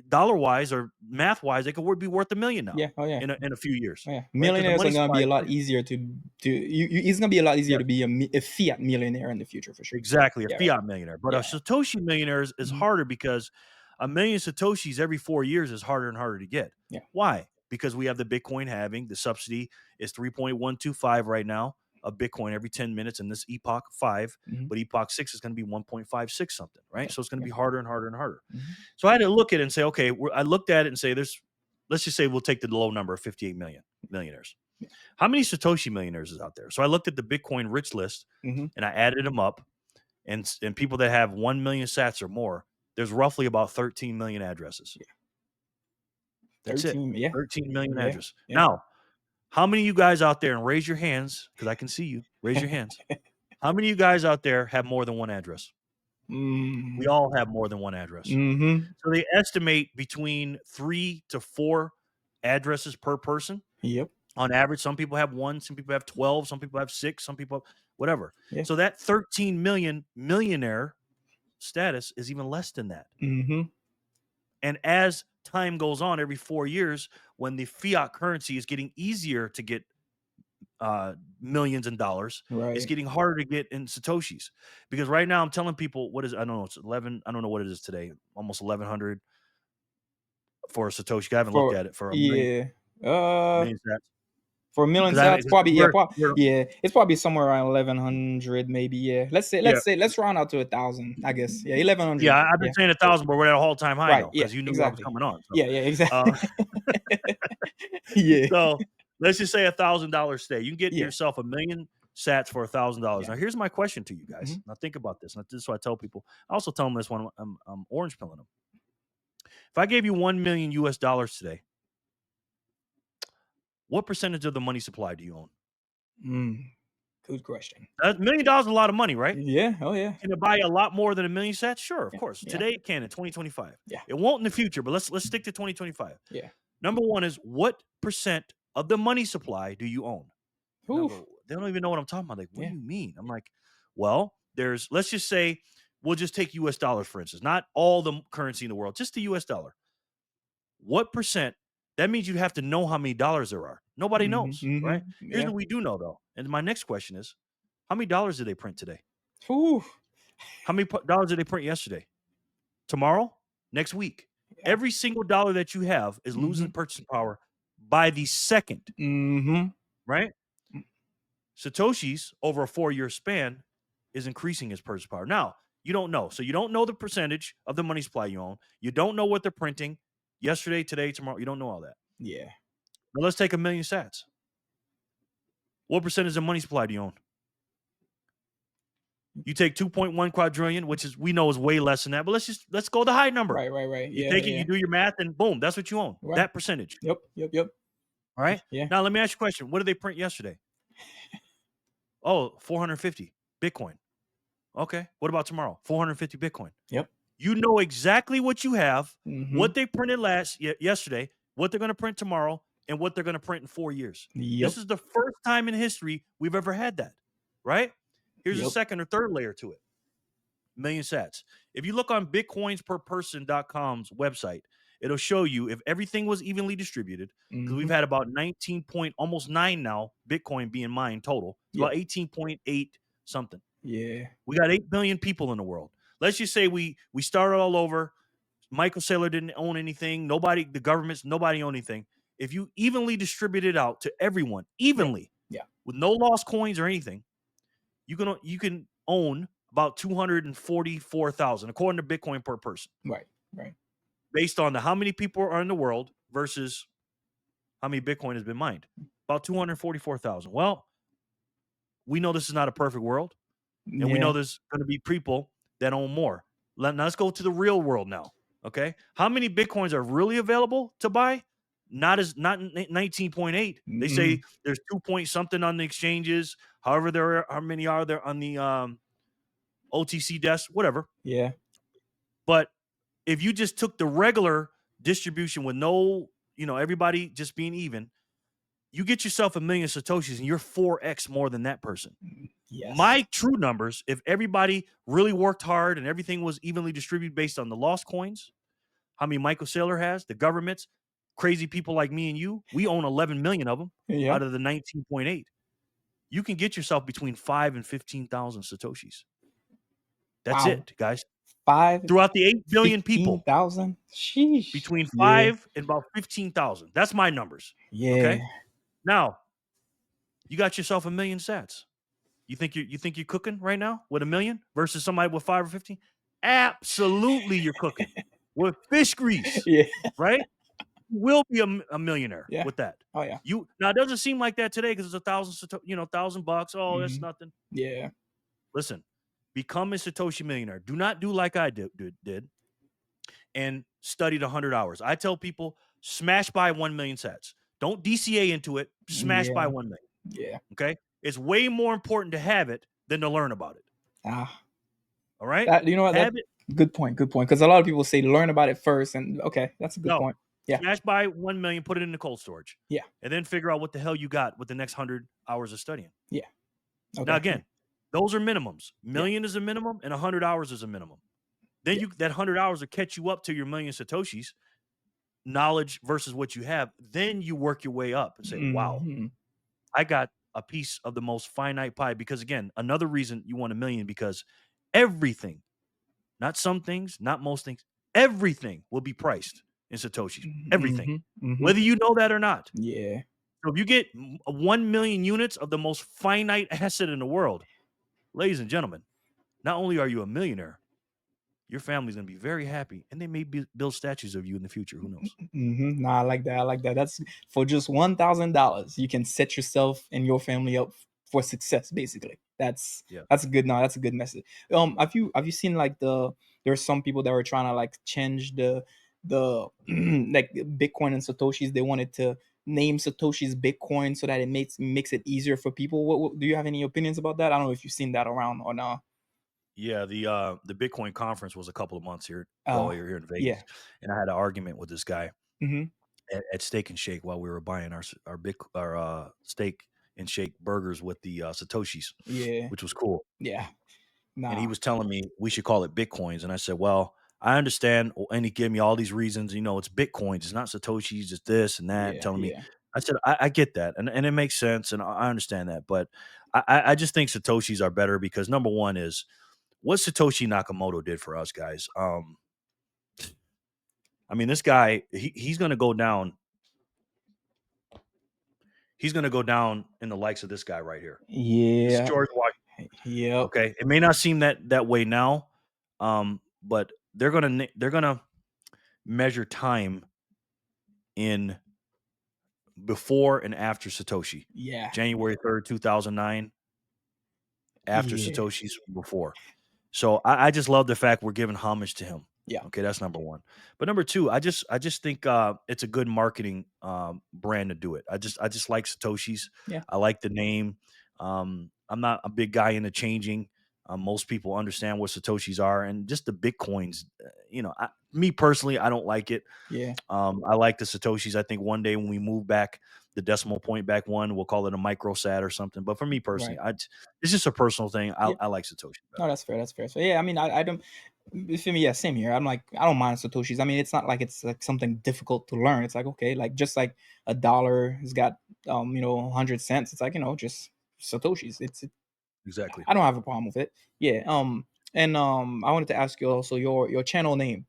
dollar wise or math wise, they could be worth 1 million now Yeah. Oh yeah. in a few years, Yeah, right? Because the millionaires money are gonna supply be a lot increases. easier it's gonna be a lot easier Yeah, to be a fiat millionaire in the future for sure. exactly, a Yeah, fiat millionaire. But a yeah. Satoshi millionaire is Mhm. harder, because a million Satoshis every 4 years is harder and harder to get. Yeah. Why? Because we have the Bitcoin halving. The subsidy is 3.125 right now, a Bitcoin every 10 minutes in this Epoch 5, Mhm. but Epoch 6 is going to be 1.56 something, right? Yeah, So it's going to yeah. be harder and harder and harder. Mhm. So I had to look at it and say, okay, I looked at it and say, let's just say we'll take the low number of 58 million millionaires. Yeah. How many Satoshi millionaires is out there? So I looked at the Bitcoin rich list Mhm. and I added them up, and people that have 1 million sats or more, there's roughly about 13 million addresses. Yeah. That's it. 13, yeah. 13 million Yeah. addresses. Yeah. Now, how many of you guys out there, and raise your hands because I can see you, raise your hands. How many of you guys out there have more than one address? We Mm. all have more than one address. Mhm. So they estimate between 3 to 4 addresses per person Yep. on average. Some people have 1, some people have 12, some people have 6, some people whatever. Yeah. So that 13 million millionaire status is even less than that. Mhm. And as time goes on, every 4 years, when the fiat currency is getting easier to get millions in dollars, it's Right. getting harder to get in satoshis, because right now I'm telling people, what is, I don't know, it's 11, I don't know what it is today, almost 1100 for a satoshi. I haven't looked For at it for a million yeah. Uh million sats, for a million because I haven't, sats, probably yeah, we're yeah. It's probably somewhere around 1100 maybe. Yeah. yeah. Let's round out to 1,000, I guess. Yeah, 1100. Yeah, I've been Yeah. saying 1,000, but we're at a all-time high Right. though, Yeah, because you knew I was exactly. coming on. So, Yeah, yeah, exactly. uh, Yeah. so let's just say $1,000 stay. You can get Yeah. yourself a million sats for $1,000. Yeah. Now, here's my question to you guys. Mhm. Now, think about this. Now, this is what I tell people. I also tell them this when I'm orange pilling them. If I gave you 1 million US dollars today, what percentage of the money supply do you own? Mm, good question. $1 million is a lot of money, right? Yeah. Oh, yeah. Can it buy a lot more than a million sats? Sure, of Yeah. course. Yeah. Today it can in 2025. Yeah. It won't in the future, but let's stick to 2025. Yeah. Number one is, what percent of the money supply do you own? And they'll Oof. go, they don't even know what I'm talking about. Like, what do Yeah. you mean? I'm like, well, let's just say we'll just take US dollars, for instance, not all the currency in the world, just the US dollar. What percent? That means you have to know how many dollars there are. Nobody Mhm, knows, right? mhm, Here's yeah. what we do know, though. And my next question is, how many dollars did they print today? Whew. How many dollars did they print yesterday? Tomorrow? Next week? Yeah. Every single dollar that you have is losing Mhm, purchasing power by the second, mhm. right? Satoshi's over a 4-year span is increasing his purchase power. Now, you don't know. So you don't know the percentage of the money supply you own. You don't know what they're printing yesterday, today, tomorrow. You don't know all that. Yeah. Now let's take a million sats. What percentage of money supply do you own? You take 2.1 quadrillion, which is we know is way less than that, but let's go the high number. Right, right, right. You Yeah, take it, yeah. you do your math, and boom, that's what you own. Right. That percentage. Yep, yep, yep. All right. Yeah. Now let me ask you a question. What did they print yesterday? Oh, 450 Bitcoin. Okay. What about tomorrow? 450 Bitcoin. Yep. You know exactly what you have, Mhm. what they printed yesterday, what they're going to print tomorrow, and what they're going to print in 4 years. This Yep, is the first time in history we've ever had that, right? Here's a yep. second or third layer to it. Million sats. If you look on bitcoinsperperson.com's website, it'll show you if everything was evenly distributed, because we've Mhm. had about 19 point almost 9 now Bitcoin being mined total. It's Yep. about 18.8 something. Yeah. We got 8 billion people in the world. Let's just say we started all over. Michael Saylor didn't own anything. Nobody, the governments, nobody owned anything. If you evenly distribute it out to everyone, Yeah. evenly, Yeah. with no lost coins or anything, you can own about 244,000 according to Bitcoin per person, Right, right. based on how many people are in the world versus how many Bitcoin has been mined. About 244,000. Well, we know this is not a perfect world. And we know Yeah. there's going to be people that own more. Now let's go to the real world now. Okay. How many Bitcoins are really available to buy? Not 19.8. They Mhm. say there's 2 point something on the exchanges. However, there are how many are there on the OTC desk, whatever. Yeah. But if you just took the regular distribution with no, everybody just being even, you get yourself a million Satoshis and you're 4x more than that person. Yes. My true numbers, if everybody really worked hard and everything was evenly distributed based on the lost coins, how many Michael Saylor has, the governments, crazy people like me and you, we own 11 million of them Yeah. out of the 19.8. You can get yourself between 5 and 15,000 Satoshis. That's Wow. it, guys. 5, Throughout the 8 billion people, 15,000? Sheesh. between Yeah. 5 and about 15,000. That's my numbers. Yeah. Okay. Now, you got yourself a million sats. You think you're cooking right now with a million versus somebody with 5 or 15? Absolutely, you're cooking with fish grease, Yeah. right? You will be a millionaire Yeah. with that. Oh, yeah. You now it doesn't seem like that today because it's $1,000. Oh, that's Mhm. nothing. Yeah. Listen, become a Satoshi millionaire. Do not do like I did and studied 100 hours. I tell people smash by 1 million sets. Don't DCA into it. Smash by Yeah. 1 million. Yeah. Okay. It's way more important to have it than to learn about it. Ah. All right. That, you know what? That Have it. good point. Good point. Because a lot of people say learn about it first, and okay, that's a good No. point. Yeah. Smash by 1 million, put it in the cold storage, Yeah. and then figure out what the hell you got with the next 100 hours of studying. Yeah. Now, Okay. Yeah. again, those are minimums. Yeah. Million is a minimum, and 100 hours is a minimum. Then Yeah. you that 100 hours will catch you up to your million Satoshis knowledge versus what you have. Then you work your way up and say, wow, Mhm. I got a piece of the most finite pie. Because again, another reason you want a million, because everything, not some things, not most things, everything will be priced in Satoshis. Everything. Mhm. Mhm. Whether you know that or not. Yeah. So if you get 1 million units of the most finite asset in the world, ladies and gentlemen, not only are you a millionaire, your family's going to be very happy and they may build statues of you in the future. Who knows? Nah, I like that. I like that. That's for just $1,000. You can set yourself and your family up for success. Basically, that's Yeah. that's a good. No, that's a good message. Have you seen like there's some people that were trying to like change the like Bitcoin and Satoshis. They wanted to name Satoshi's Bitcoin so that it makes it easier for people. Do you have any opinions about that? I don't know if you've seen that around or not. Yeah, the Bitcoin conference was a couple of months here ago Uh, here in Vegas, yeah. and I had an argument with this guy Hmm. at Steak and Shake while we were buying our steak and shake burgers with the Satoshis, Yeah. which was cool. Yeah. and he Nah. was telling me we should call it Bitcoins, and I said, "Well, I understand," and he gave me all these reasons, it's Bitcoins, it's not Satoshis, it's this and that, Yeah, telling me yeah, I said, "I get that, and it makes sense, and I understand that, but I just think Satoshis are better because number 1 is what Satoshi Nakamoto did for us guys, I mean, this guy, he's gonna go down in the likes of this guy right here. This is yeah, George Washington, yep, okay? It may not seem that way now, but they're gonna measure time in before and after Satoshi. yeah, January 3rd, 2009, after yeah, Satoshi's before. So I just love the fact we're giving homage to him. yeah, Okay, that's number 1. But number 2, I just think, it's a good marketing, brand to do it. I just like Satoshi's. yeah, I like the name. I'm not a big guy into changing. Most people understand what Satoshis are and just the Bitcoins, me personally, I don't like it. yeah, I like the Satoshis. I think one day when we move back the decimal point back one, we'll call it a microsat or something. But for me personally, right, it's just a personal thing. I, yeah. I like Satoshi No, better. that's fair. That's fair. So yeah, I mean, I don't. For me, yeah, same here. I'm like, I don't mind satoshis. I mean, it's not like it's like something difficult to learn. It's like okay, like just like a dollar has got 100 cents. It's like just satoshis. Exactly. I don't have a problem with it. Yeah. And I wanted to ask you also your channel name.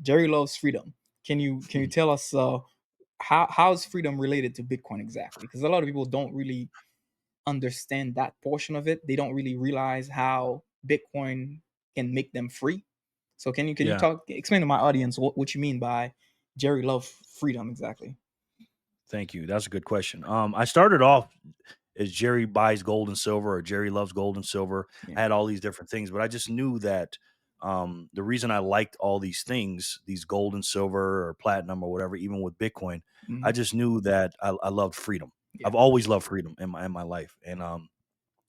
Jerry loves freedom. Can you tell us how is freedom related to Bitcoin exactly? Because a lot of people don't really understand that portion of it. They don't really realize how Bitcoin can make them free. So can you Yeah. talk explain to my audience what you mean by Jerry love freedom exactly? Thank you. That's a good question. I started off as Jerry buys gold and silver or Jerry loves gold and silver. Yeah. I had all these different things, but I just knew that the reason I liked all these things, these gold and silver or platinum or whatever, even with Bitcoin, I Hmm. just knew that I loved freedom. Yeah. I've always loved freedom in my life, and I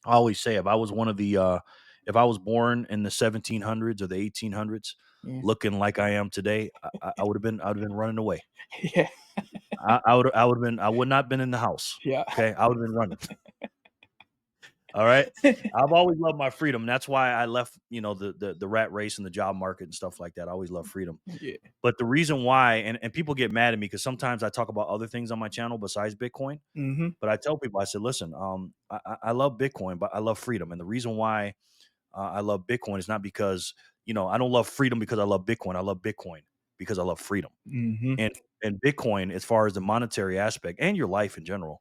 always say if I was one of the if I was born in the 1700s or the 1800s, Yeah. looking like I am today, I would have been running away. Yeah. I would not been in the house. Yeah. Okay, I would have been running. All right. I've always loved my freedom. That's why I left, the rat race and the job market and stuff like that. I always love freedom. Yeah. But the reason why, and people get mad at me because sometimes I talk about other things on my channel besides Bitcoin. Hmm. But I tell people, I said, listen, I love Bitcoin, but I love freedom. And the reason why I love Bitcoin is not because, I don't love freedom because I love Bitcoin. I love Bitcoin because I love freedom. Hmm. And and Bitcoin, as far as the monetary aspect and your life in general,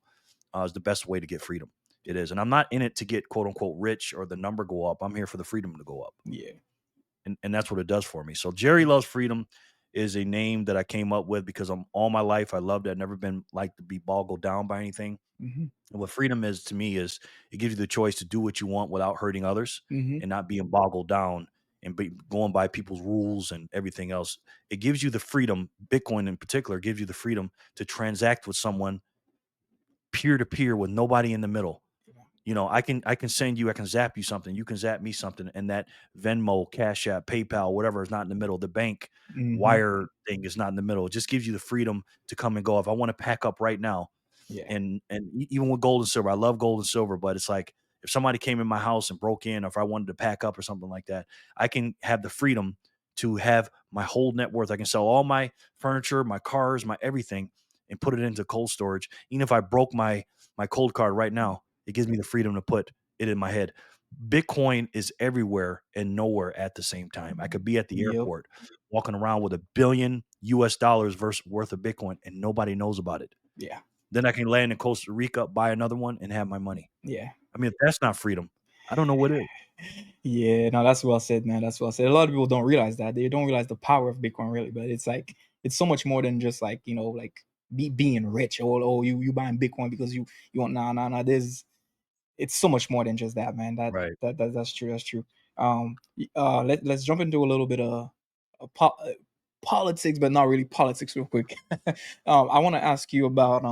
is the best way to get freedom. It is. And I'm not in it to get quote unquote rich or the number go up. I'm here for the freedom to go up. Yeah. And that's what it does for me. So Jerry Loves Freedom is a name that I came up with because I'm all my life I loved it. I've never been like to be boggled down by anything. Hmm. And what freedom is to me is it gives you the choice to do what you want without hurting others Hmm. and not being boggled down and going by people's rules and everything else. It gives you the freedom, Bitcoin in particular, gives you the freedom to transact with someone peer to peer with nobody in the middle. I can send you, I can zap you something, you can zap me something, and that Venmo, Cash App, PayPal, whatever is not in the middle. The bank Hmm. wire thing is not in the middle. It just gives you the freedom to come and go. If I want to pack up right now, Yeah. and even with gold and silver, I love gold and silver, but it's like if somebody came in my house and broke in, or if I wanted to pack up or something like that, I can have the freedom to have my whole net worth. I can sell all my furniture, my cars, my everything, and put it into cold storage. Even if I broke my cold card right now, it gives me the freedom to put it in my head. Bitcoin is everywhere and nowhere at the same time. I could be at the Yep. airport walking around with $1 billion worth of Bitcoin and nobody knows about it. Yeah. Then I can land in Costa Rica, buy another one, and have my money. Yeah. I mean, if that's not freedom, I don't know what is. Yeah, no, that's well said, man. That's well said. A lot of people don't realize that. They don't realize the power of Bitcoin really, but it's like it's so much more than just like, like being rich or you buying Bitcoin because you want nah. It's so much more than just that, man. Right. That's true. That's true. Let's jump into a little bit of uh, po- uh, politics, but not really politics, real quick. I want to ask you about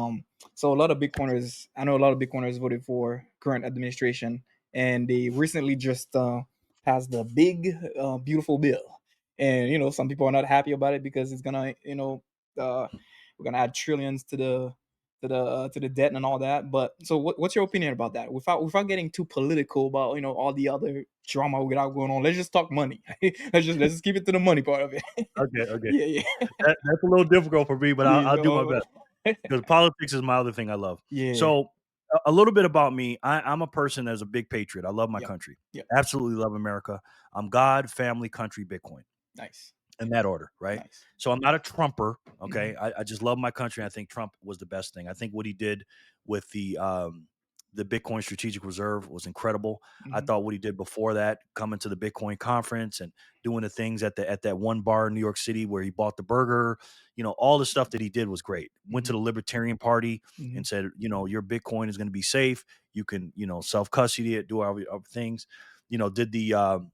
so a lot of Bitcoiners, I know a lot of Bitcoiners voted for current administration, and they recently just passed the big, beautiful bill, and some people are not happy about it because it's gonna, we're gonna add trillions to the to the debt and all that. But so what's your opinion about that? Without getting too political about all the other drama we got going on. Let's just talk money. Let's just keep it to the money part of it. Okay, okay. Yeah, yeah, That's a little difficult for me, but I'll yeah. do my best because politics is my other thing I love. Yeah, So, a little bit about me. I'm a person that's a big patriot. I love my yep, country. yep. Absolutely love America. I'm God, family, country, Bitcoin. Nice, In that order, right? nice. So I'm not a Trumper, Hmm. okay? I just love my country. I think Trump was the best thing. I think what he did with the Bitcoin Strategic Reserve was incredible. I Hmm. thought what he did before that, coming to the Bitcoin conference and doing the things at that one bar in New York City where he bought the burger, all the stuff that he did was great. Went to Hmm. the Libertarian Party Hmm. and said, your Bitcoin is going to be safe. You can, self custody it, do all the other things. Did the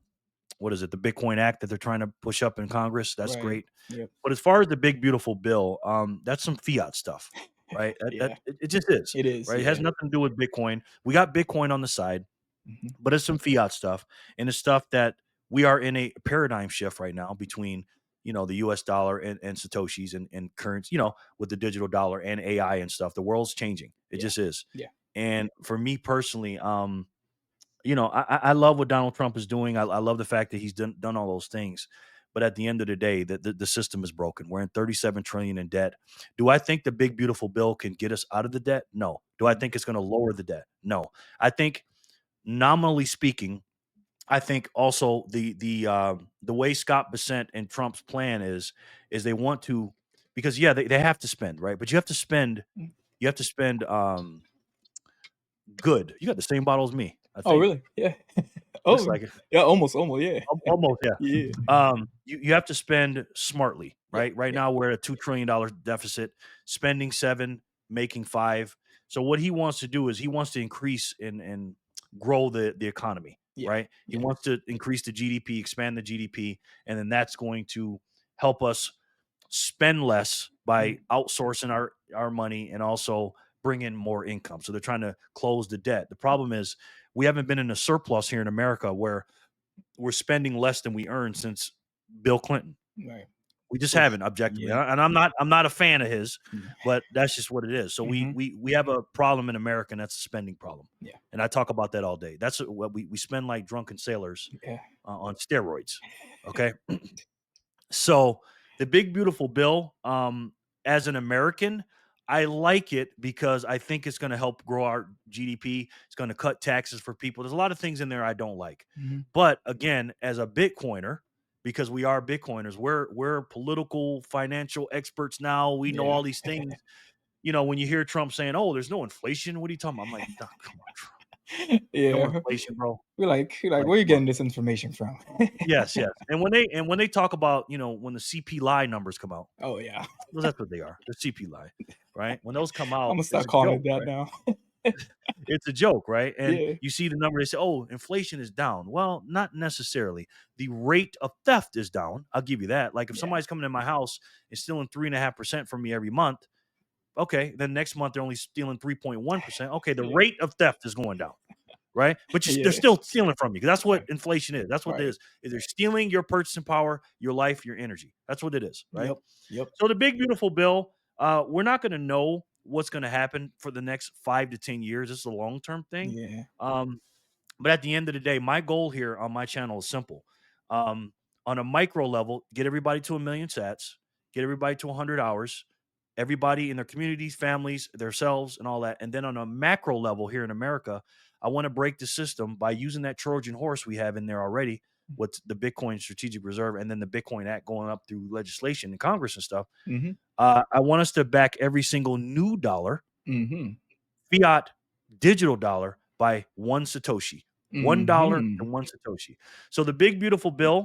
what is it, the Bitcoin Act that they're trying to push up in Congress. That's Right. great. Yep. But as far as the big beautiful bill, that's some fiat stuff, right? Yeah. It just is, It is. right? It has Yeah. nothing to do with Bitcoin. We got Bitcoin on the side, Hmm. but it's some fiat stuff, and it's stuff that we are in a paradigm shift right now between the U.S. dollar and satoshis and currency, with the digital dollar and AI and stuff. The world's changing. It Yeah. just is. Yeah. And for me personally, I love what Donald Trump is doing. I love the fact that he's done all those things. But at the end of the day, the system is broken. We're in 37 trillion in debt. Do I think the big beautiful bill can get us out of the debt? No. Do I Mhm. think it's going to lower the debt? No. I think nominally speaking, I think also the way Scott Bessent and Trump's plan is they want to, because yeah, they have to spend, right? But Mm. you have to spend good. You got the same bottle as me, I Oh, think. really? Yeah. Looks Oh, like it. yeah. Almost. Yeah. Almost, yeah. Yeah. You have to spend smartly, Yeah. right? Right Yeah. now we're at a $2 trillion deficit, spending 7, making 5. So what he wants to do is he wants to increase and grow the economy, Yeah. right? He Yeah. wants to increase the GDP, expand the GDP, and then that's going to help us spend less by Mhm. outsourcing our money and also bring in more income. So they're trying to close the debt. The problem is we haven't been in a surplus here in America where we're spending less than we earn since Bill Clinton. Right. We just So haven't objectively, yeah. and I'm not a fan of his, but that's just what it is. So we Hmm. we we have a problem in America, and that's a spending problem, Yeah. and I talk about that all day. That's what we spend like drunken sailors Yeah. on steroids. Okay, so the big beautiful bill, as an American, I like it because I think it's going to help grow our GDP. It's going to cut taxes for people. There's a lot of things in there I don't like, Hmm. but again, as a Bitcoiner, because we are Bitcoiners, we're political financial experts now. We know Yeah. all these things. When you hear Trump saying, "Oh, there's no inflation," what are you talking about? I'm like, "Nah, come on, Trump. No Yeah. inflation, bro. We're like, Like, where you come on." getting this information from? Yes, yes. And when they talk about, when the CPI numbers come out, Oh yeah. well, that's what they are. They're CPI, right? When those come I'm out, gonna it's start a calling it joke, that right? now. It's a joke, right? And Yeah. you see the number, they say, "Oh, inflation is down." Well, not necessarily. The rate of theft is down. I'll give you that. Like if Yeah. somebody's coming in my house and stealing 3.5% from me every month, okay, then next month they're only stealing 3.1%. Okay, the Yeah. rate of theft is going down, right? But they're Yeah. still stealing from you because that's what Right. inflation is. That's what it Right. is they're stealing your purchasing power, your life, your energy. That's what it is, right? Yep. Yep. So the big beautiful bill, we're not going to know what's going to happen for the next 5 to 10 years. This is a long term thing. Yeah. Um, but at the end of the day, my goal here on my channel is simple. Um, on a micro level, get everybody to 1 million sats, get everybody to 100 hours, everybody in their communities, families, themselves, and all that. And then on a macro level here in America, I want to break the system by using that Trojan horse we have in there already with the Bitcoin Strategic Reserve and then the Bitcoin Act going up through legislation in Congress and stuff. Mhm. I want us to back every single new dollar, Mhm. fiat digital dollar, by one Satoshi. $1 Mhm. and one Satoshi. So the big beautiful bill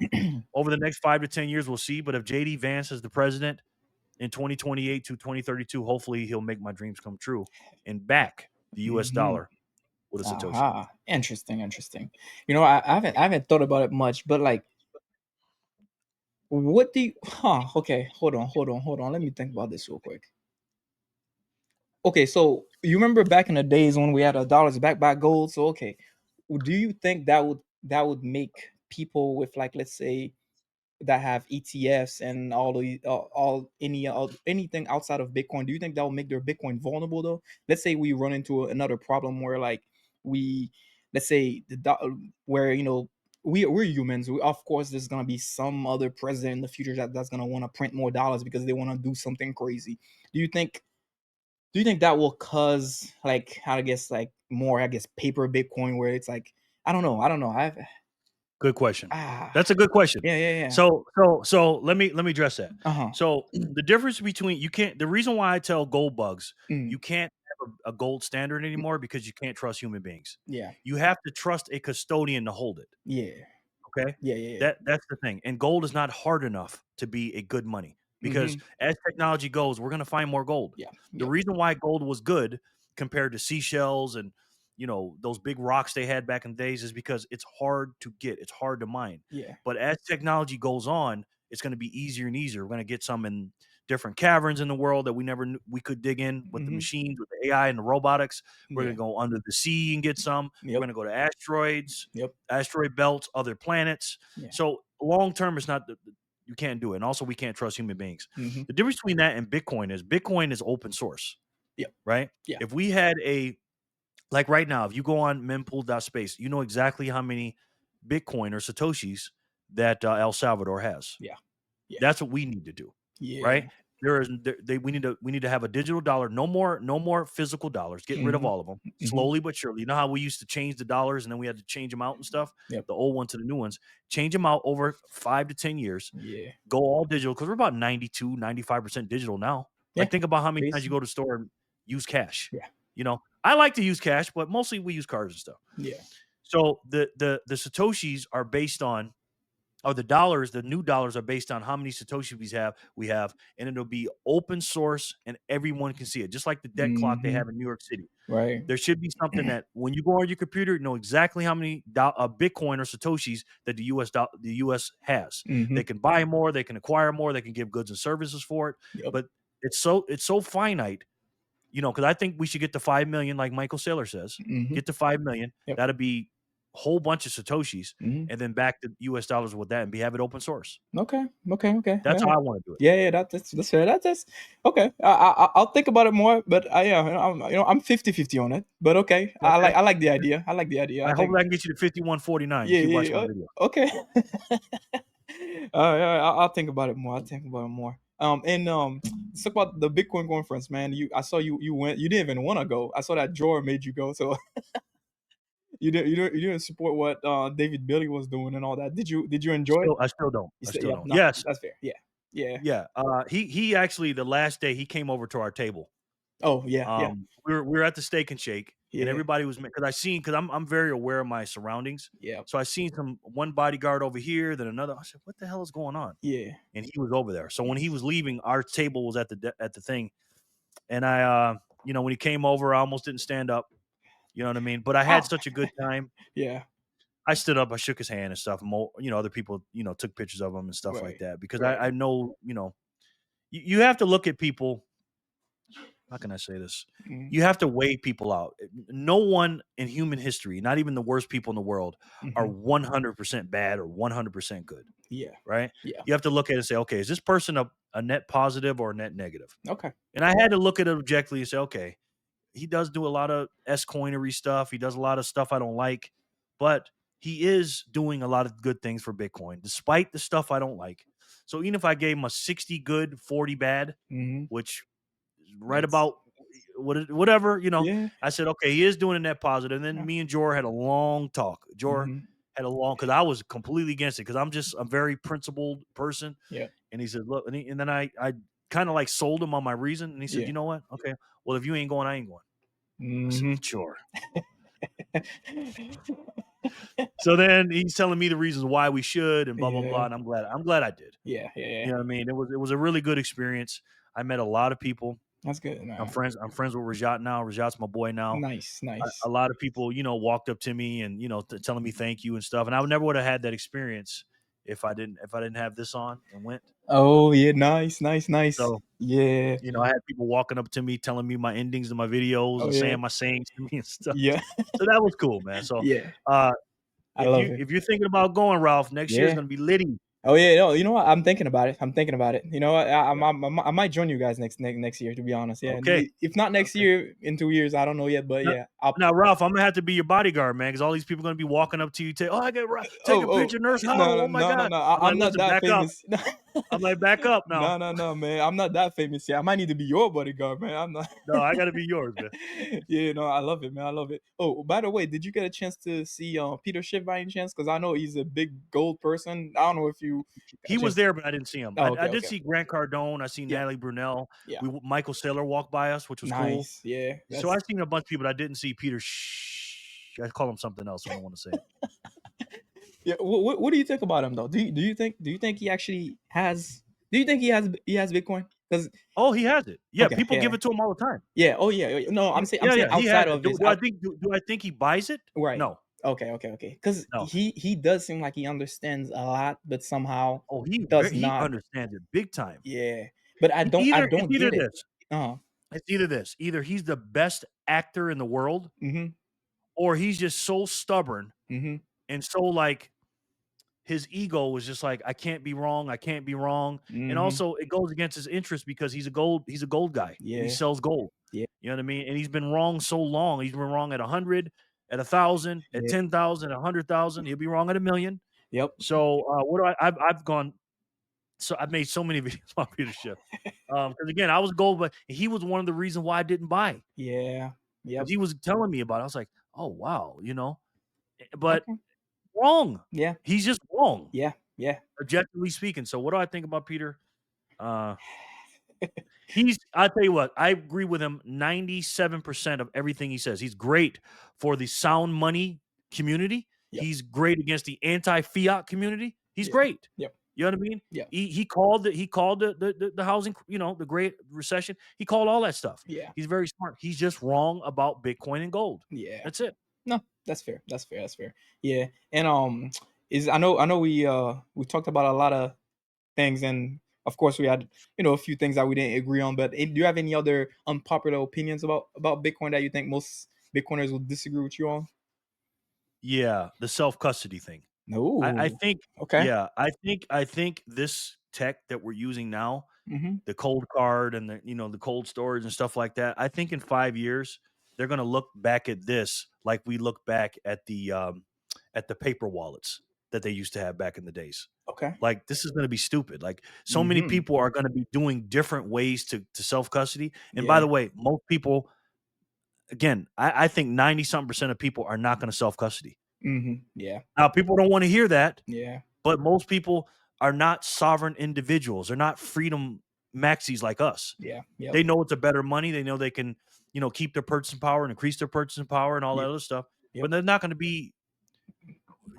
over the next 5 to 10 years, we'll see. But if JD Vance is the president in 2028 to 2032, hopefully he'll make my dreams come true and back the US Mhm. dollar with a Satoshi. Aha. Interesting, interesting. I haven't thought about it much, but like, what do you okay, hold on. Let me think about this real quick. Okay, so you remember back in the days when we had our dollars backed by gold? So okay, do you think that would make people with, like, let's say that have ETFs and all anything outside of Bitcoin, do you think that will make their Bitcoin vulnerable though? Let's say we run into another problem where like we let's say where we're humans. Of course, there's gonna be some other president in the future that's gonna want to print more dollars because they want to do something crazy. Do you think do you think that will cause like I guess like more paper Bitcoin where it's like I don't know I've Good question. ah That's a good question. yeah. So let me address that. Uh-huh. So the difference between you can't the reason why I tell gold bugs Mm, you can't have a gold standard mm, anymore because you can't trust human beings. yeah. You have to trust a custodian to hold it. Yeah. Okay? Yeah. That's the thing, and gold is not hard enough to be a good money because Mhm. as technology goes, we're gonna find more gold. Yeah. The Yep. reason why gold was good compared to seashells and, those big rocks they had back in the days is because it's hard to get, it's hard to mine. Yeah. But as technology goes on, it's gonna be easier and easier. We're gonna get some in different caverns in the world that we never knew we could dig in with the Mhm. machines, with the AI and the robotics. We're Yeah. gonna go under the sea and get some. We're Yep. gonna go to asteroids, Yep. asteroid belts, other planets. Yeah. So long term, it's not you can't do it, and also we can't trust human beings. Mhm. The difference between that and Bitcoin is open source, Yep. right? Yeah. If we had a like right now, if you go on mempool.space, you know exactly how many Bitcoin or satoshis that El Salvador has. Yeah. Yeah. That's what we need to do, right? Yeah. There is we need to have a digital dollar. No more physical dollars. Get rid of Mhm. all of them Mhm. slowly but surely. You know how we used to change the dollars and then we had to change them out and stuff. Yep. The old one to the new ones. Change them out over 5 to 10 years. Yeah. Go all digital because we're about 92, 95% digital now. Yeah. Like think about how many times you Basically. go to the store and use cash. Yeah. I like to use cash, but mostly we use cards and stuff. Yeah. So the satoshis are based on or the dollars, the new dollars are based on how many satoshis we have, and it'll be open source and everyone can see it. Just like the debt clock they Mhm. have in New York City. Right. There should be something that when you go on your computer, you know exactly how many Bitcoin or satoshis that the US has. They Mhm. can buy more, they can acquire more, they can give goods and services for it, Yep. but it's so finite, because I think we should get to 5 million, like Michael Saylor says. Mhm. Get to 5 million. Yep. That'll be a whole bunch of satoshis, Mhm. and then back to US dollars with that, and have it open source. Okay. Okay. That's Yeah. how I want to do it. Yeah. That's fair. That's okay. I'll think about it more, but I'm 50-50 on it. But okay, Okay. I like the idea. I like the idea. I I hope think I can get you to 5149. You yeah keep yeah. watching my video. Okay. Yeah, I'll think about it more. I'll think about it more. And let's talk about the Bitcoin conference, man. I saw you went. You didn't even want to go. I saw that drawer made you go. So you didn't support what David Billy was doing and all that. Did you enjoy it? Still, I still don't. You I said, still yeah, don't. no, Yes. that's fair. Yeah, yeah. Yeah. He actually the last day he came over to our table. Oh, yeah, We were at the Steak and Shake, and yeah, everybody was because I'm very aware of my surroundings. yeah, So I seen one bodyguard over here, then another. I said, "What the hell is going on?" yeah. And he was over there. So when he was leaving, our table was at the thing, and when he came over, I almost didn't stand up. You know what I mean? But I had Ah, such a good time. yeah, I stood up, I shook his hand and stuff. Other people, took pictures of him and stuff like right, that because right. I know, you have to look at people. How can I say this? Mhm, You have to weigh people out. No one in human history, not even the worst people in the world, are mhm. 100% bad or 100% good, Yeah, right? yeah. You have to look at it and say, okay, is this person a net positive or a net negative? Okay. And I had to look at it objectively and say, okay, he does do a lot of S coinery stuff. He does a lot of stuff I don't like, but he is doing a lot of good things for Bitcoin, despite the stuff I don't like. So even if I gave him a 60 good, 40 bad, Hmm. which is right That's about whatever, yeah. I said, okay, he is doing a net positive. And then Yeah. me and Jor had a long talk. Jor Hmm. had a long because I was completely against it because I'm just a very principled person. Yeah. And he said, look, and then I kind of like sold him on my reason. And he said, Yeah. you know what? Okay, well, if you ain't going, I ain't going. I said, Hmm. sure. So then he's telling me the reasons why we should and blah blah blah, Yeah. and I'm glad I did. Yeah. You Yeah. know what I mean? It was a really good experience. I met a lot of people. That's good. I'm friends with Rajat now. Rajat's my boy now. Nice. A Nice. lot of people, walked up to me and telling me thank you and stuff. And I would never would have had that experience if I didn't have this on and went. Oh yeah. Nice. Nice. Nice. So Yeah. I had people walking up to me telling me my endings to my videos Oh and yeah. saying my sayings to me and stuff. Yeah. So that was cool, man. So Yeah. uh, I if love you it. if you're thinking about going, Ralph, next year is Yeah. gonna be litty. Oh yeah, no, you know what? I'm thinking about it. I'm thinking about it. You know what? Yeah. I might join you guys next year. To be honest, yeah. Okay. If not next Okay. year, in 2 years, I don't know yet. But Now, yeah, I'll. now, Ralph, I'm gonna have to be your bodyguard, man, because all these people are gonna be walking up to you, oh, I got take Oh, a oh, picture, Nurse no, Huddle. no, Oh my no, no, God. no. I'm like, I'm not listen, that back up. famous. I'm like, back up now. No, no, no, man. I'm not that famous yet. I might need to be your bodyguard, man. I'm not. No, I gotta be yours, man. Yeah, no, I love it, man. I love it. Oh, by the way, did you get a chance to see Peter Schiff by any chance? Because I know he's a big gold person. I don't know if you got a He was chance. there, but I didn't see him. Oh, I okay, did okay. see Grant Cardone. I seen Yeah, Natalie Brunell. yeah. Michael Saylor walked by us, which was cool. Nice. Yeah, So I that's seen a bunch of people. But I didn't see Peter. I call him something else, so I don't want to say it. yeah. What do you think about him though? Do you think he actually has? Do you think he has Bitcoin? Because Oh, he has it. Yeah, okay, people give yeah, it to him all the time. yeah. Oh yeah. No, I'm Yeah, saying yeah, he outside has it. of Do, his do I out. think do I think he buys it? Right. No, Okay, okay, okay. Because no. he does seem like he understands a lot, but somehow Oh, does he not. understands it big time. Yeah, but I It's don't either get it. this. Uh-huh. It's either this. Either he's the best actor in the world, Mhm. or he's just so stubborn Mhm. and so like his ego was just like, I can't be wrong. I can't be wrong. And Mhm. also, it goes against his interest because he's a gold guy and he Yeah. sells gold. Yeah. You know what I mean? And he's been wrong so long. He's been wrong at 100, at 1,000, at Yeah. 10,000, at 100,000. He'll be wrong at a million. Yep. So what do I've gone. So I've made so many videos on Peter Schiff. Because again, I was gold, but he was one of the reasons why I didn't buy Yeah. because Yep. he was telling me about it. I was like, oh wow, but Okay. wrong. Yeah. He's just wrong, Yeah. Yeah. objectively speaking. So what do I think about Peter? Uh, I tell you what, I agree with him 97% of everything he says. He's great for the sound money community. Yep. He's great against the anti-fiat community. He's Yeah. great. Yep. You know what I mean? Yeah. He called the housing, the great recession. He called all that stuff. Yeah. He's very smart. He's just wrong about Bitcoin and gold. Yeah. That's it. No, that's fair. That's fair. That's fair. Yeah. And is I know we talked about a lot of things, and of course we had a few things that we didn't agree on. But do you have any other unpopular opinions about Bitcoin that you think most Bitcoiners will disagree with you on? Yeah, the self-custody thing. I No. think Okay. yeah, I think this tech that we're using now, Mhm. the cold card and the cold storage and stuff like that, I think in 5 years, they're gonna look back at this like we look back at the paper wallets that they used to have back in the days. Okay. Like, this is gonna be stupid. Like, so many Mhm. people are gonna be doing different ways to self-custody, and by Yeah. the way, most people again, I think 90 something percent of people are not gonna self-custody. Mhm. Yeah. Now, people don't wanna hear that, Yeah. but most people are not sovereign individuals. They're not freedom maxis like us. Yeah. Yep. They know it's a better money. They know they can, keep their purchasing power and increase their purchasing power and all that Yep. other stuff. But Yep. they're not going to be,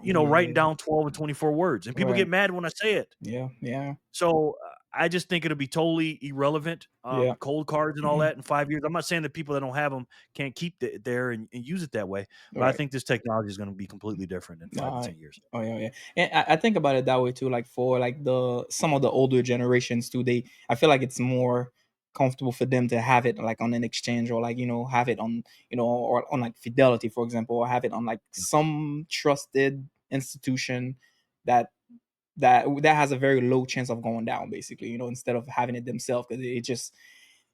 writing Yeah. down 12 and 24 words. And people get Right. mad when I say it. Yeah. Yeah. So I just think it'll be totally irrelevant. Yeah. Cold cards and all that in 5 years. I'm not saying that people that don't have them can't keep it there and use it that way, but I Right. think this technology is going to be completely different in 5 to 10 years. Oh yeah, yeah. And I think about it that way too. Like for like the some of the older generations too, I feel like it's more comfortable for them to have it like on an exchange or like have it on or on like Fidelity for example, or have it on like some trusted institution that that has a very low chance of going down basically. Instead of having it themselves because it just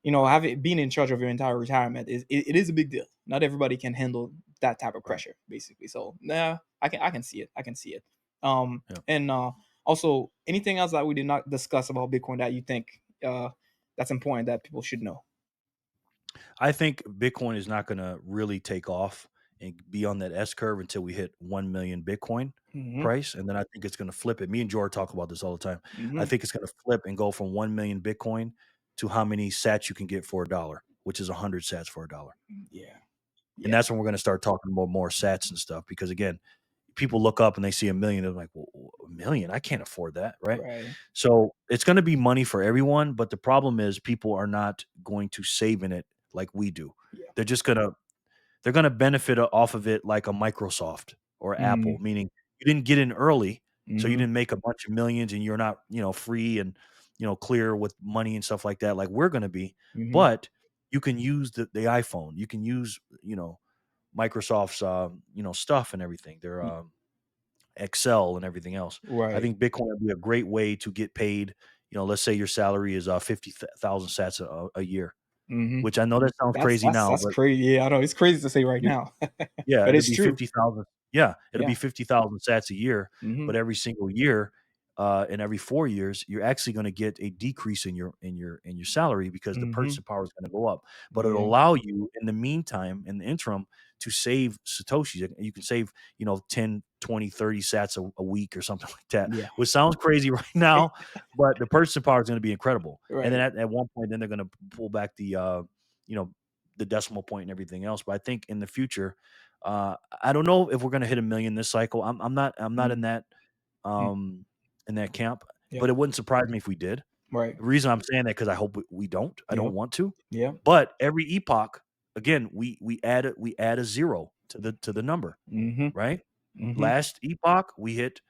having being in charge of your entire retirement it is a big deal. Not everybody can handle that type of Right. pressure, basically. So nah, I can see it. I can see it. Yeah. And also anything else that we did not discuss about Bitcoin that you think that's important that people should know? I think Bitcoin is not going to really take off and be on that S curve until we hit 1 million Bitcoin Hmm. price. And then I think it's going to flip it. Me and Jor talk about this all the time. I Hmm. think it's going to flip and go from 1 million Bitcoin to how many sats you can get for a dollar, which is 100 sats for a dollar. Yeah. And Yeah. that's when we're going to start talking more sats and stuff. Because again, people look up and they see a million. They're like, well, a million? I can't afford that. Right. Right. So it's going to be money for everyone. But the problem is people are not going to save in it like we do. Yeah. They're just going to benefit off of it like a Microsoft or Apple, Hmm. meaning you didn't get in early, so you Hmm. didn't make a bunch of millions and you're not, free and, clear with money and stuff like that like we're gonna be. Hmm. But you can use the iPhone. You can use, Microsoft's, stuff and everything. Their Excel and everything else. I Right. think Bitcoin would be a great way to get paid. Let's say your salary is 50,000 sats a year, Hmm. which I know that sounds That's crazy that's now, that's but crazy. Yeah, I know it's crazy to say right yeah, now, yeah, but it'll it's be true. 50,000. Yeah, it'll be Yeah. 50,000 sats a year, Hmm. but every single year, and every 4 years, you're actually gonna get a decrease in your salary because the Hmm. purchasing power is gonna go up. But it'll Yeah. allow you in the meantime, in the interim, to save satoshis. You can save, 10, 20, 30 sats a week or something like that, Yeah. which sounds crazy right now, but the purchasing power is gonna be incredible. And then Right. at one point, then they're gonna pull back you know, the decimal point and everything else. But I think in the future, uh, I don't know if we're gonna hit 1,000,000 this cycle. I'm not Mm, mm, um, in that camp, yep. but it wouldn't surprise me if we did. Right. The reason I'm saying that because I hope we don't. I don't Yep. want to. Yep. But every epoch, again, we add a zero to the number, Mhm. right? Mhm. Last epoch, we hit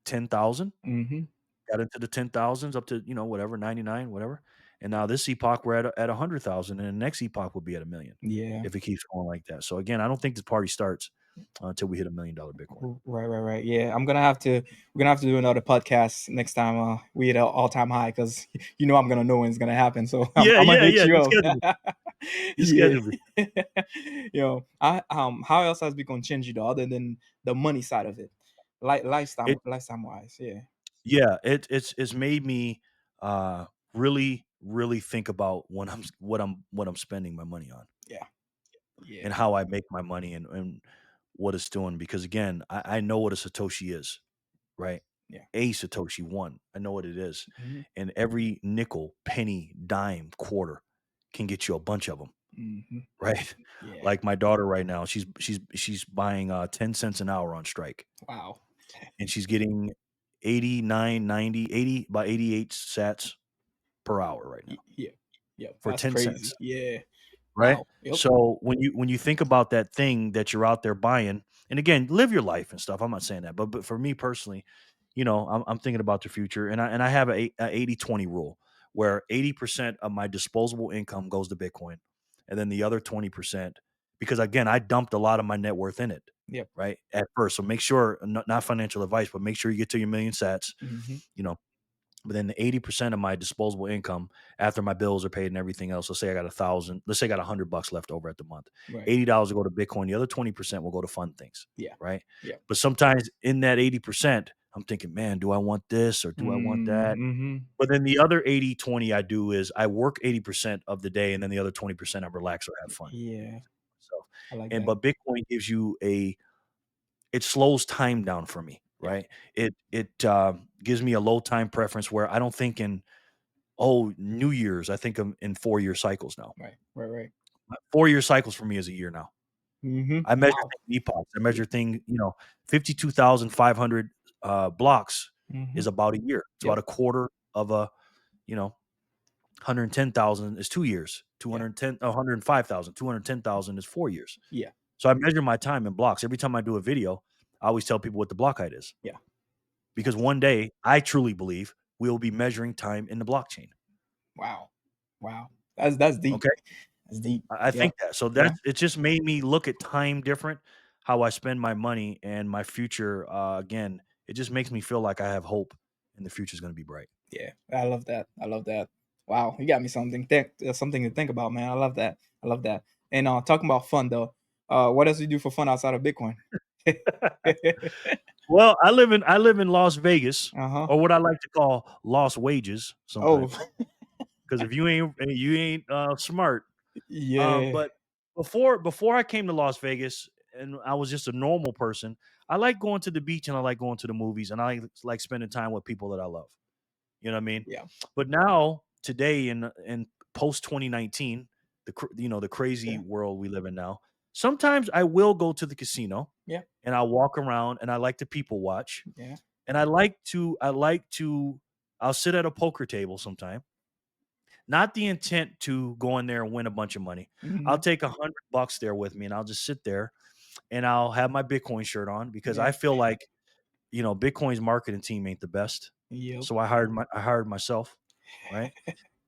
10,000, Mhm. got into the 10,000s up to whatever 99, whatever, and now this epoch we're at 100,000, and the next epoch will be at 1,000,000 Yeah. if it keeps going like that. So again, I don't think this party starts until we hit $1,000,000 Bitcoin. Right, right, right. Yeah, we're gonna have to do another podcast next time we hit an all time high because I'm gonna know when it's gonna happen. So Yeah, I'm gonna yeah, hit yeah. you Just up. schedule me. Just Yeah. schedule me. I how else has Bitcoin changed you though, other than the money side of it, like It lifestyle wise? Yeah. Yeah, it's made me uh really really think about what I'm spending my money on Yeah. Yeah. and how I make my money and what it's doing because again, I know what a satoshi is, right? Yeah. A satoshi one, I know what it is, Hmm. and every nickel, penny, dime, quarter can get you a bunch of them, Hmm. right? Yeah. Like my daughter right now, she's buying 10 cents an hour on strike, Wow. and she's getting 89, 90, 80 by 88 sats per hour right now Yeah. Yep. for That's 10 cents, crazy. Yeah. right? Wow. Yep. So when you think about that thing that you're out there buying, and again, live your life and stuff. I'm not saying that, but for me personally, I'm thinking about the future, and I have a 80-20 rule where 80% of my disposable income goes to Bitcoin, and then the other 20%, because again, I dumped a lot of my net worth in it, Yep. right? At first. So make sure, not financial advice, but make sure you get to your million sats, Hmm. you know, but then the 80% of my disposable income after my bills are paid and everything else, let's say I got 1,000, let's say I got $100 left over at the month. Right. $80 will go to Bitcoin. The other 20% will go to fund things, Yeah. right? Yeah. But sometimes in that 80%, I'm thinking, man, do I want this or do I want that? Mm-hmm. But then the other 80-20 I do is I work 80% of the day and then the other 20% I relax or have fun. Yeah. So, I like and that. but Bitcoin gives you it slows time down for me, Yeah. right? It gives me a low time preference where I don't think in New Year's, I think in 4-year cycles now. Right. Right. Right. 4-year cycles for me is a year now. Mm-hmm. I measure Wow. things in epochs. I Yeah. measure 52,500 blocks Mm-hmm. is about a year. It's Yep. about a quarter of you know, 110,000 is 2 years. Yeah. 105,000, 210,000 is 4 years. Yeah. So I measure my time in blocks. Every time I do a video, I always tell people what the block height is Yeah. because That's one day I truly believe we will be measuring time in the blockchain. wow. Wow. That's deep. Okay? That's deep. I Yeah. think that. So Yeah. it just made me look at time different, how I spend my money and my future. Again, it just makes me feel like I have hope and the future is going to be bright. Yeah. I love that. I love that. Wow. You got me something to think about, man. I love that. I love that. And talking about fun though, what else do you do for fun outside of Bitcoin? Well, I live in Las Vegas, Uh-huh. or what I like to call lost wages Oh, sometimes. Because if you ain't smart. yeah. But before I came to Las Vegas and I was just a normal person, I like going to the beach and I like going to the movies and I like spending time with people that I love. You know what I mean? Yeah. But now, today, in post 2019, the crazy Yeah. world we live in now, sometimes I will go to the casino Yeah. and I'll walk around and I like to people watch Yeah. and I like to I'll sit at a poker table sometime. Not the intent to go in there and win a bunch of money. I'll Mhm. take $100 there with me and I'll just sit there and I'll have my Bitcoin shirt on because Yeah. I feel like Bitcoin's marketing team ain't the best. Yep. So I hired myself, right?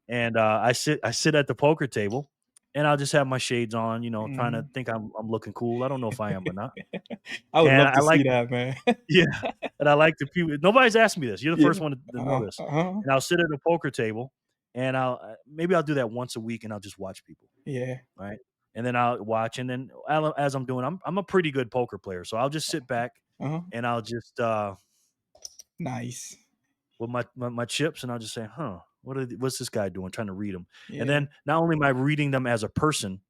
And I sit at the poker table and I'll just have my shades on, trying to Mhm. think I'm looking cool. I don't know if I am or not. I would And love I to like see that, man. yeah, and I like the people. Nobody's asked me this. You're the first Yeah. one to know Uh-huh, this. uh-huh. And I'll sit at a poker table, and maybe I'll do that once a week, and I'll just watch people, Yeah. right? And then I'll watch, and then as I'm doing, I'm a pretty good poker player, so I'll just sit back Uh-huh. and I'll just Nice. with my chips, and I'll just say, huh, what's this guy doing? Trying to read them, and Yeah. then not only am I reading them as a person,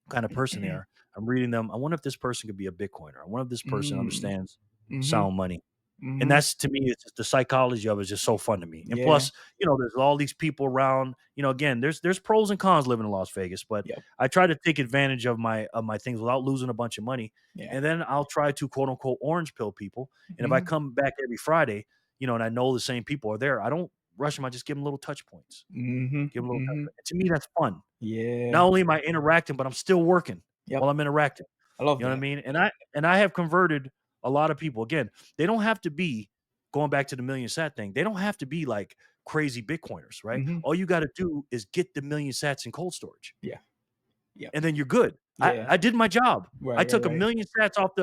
kind of person they are, I'm reading them. I wonder if this person could be a Bitcoiner. I wonder if this person Mm. understands Mhm, sound money. And mhm. that's to me, it's just the psychology of it is just so fun to me. And Yeah. plus, there's all these people around. Again, there's pros and cons living in Las Vegas, but Yep. I try to take advantage of my things without losing a bunch of money. Yeah. And then I'll try to quote unquote orange pill people. And if I Mhm, come back every Friday, and I know the same people are there, I don't rush them. I just give them little touch points. mhm, Give them little touch mhm. points. And to me, that's fun. Yeah. Not only am I interacting, but I'm still working Yep. while I'm interacting. I love You know what I that. mean? And I have converted a lot of people. Again, they don't have to be going back to the million sat thing. They don't have to be like crazy Bitcoiners, right? Mhm. All you got to do is get the million sats in cold storage, Yeah. Yep. and then you're good. I, Yeah. I did my job. I Right, right, took a right. million sats off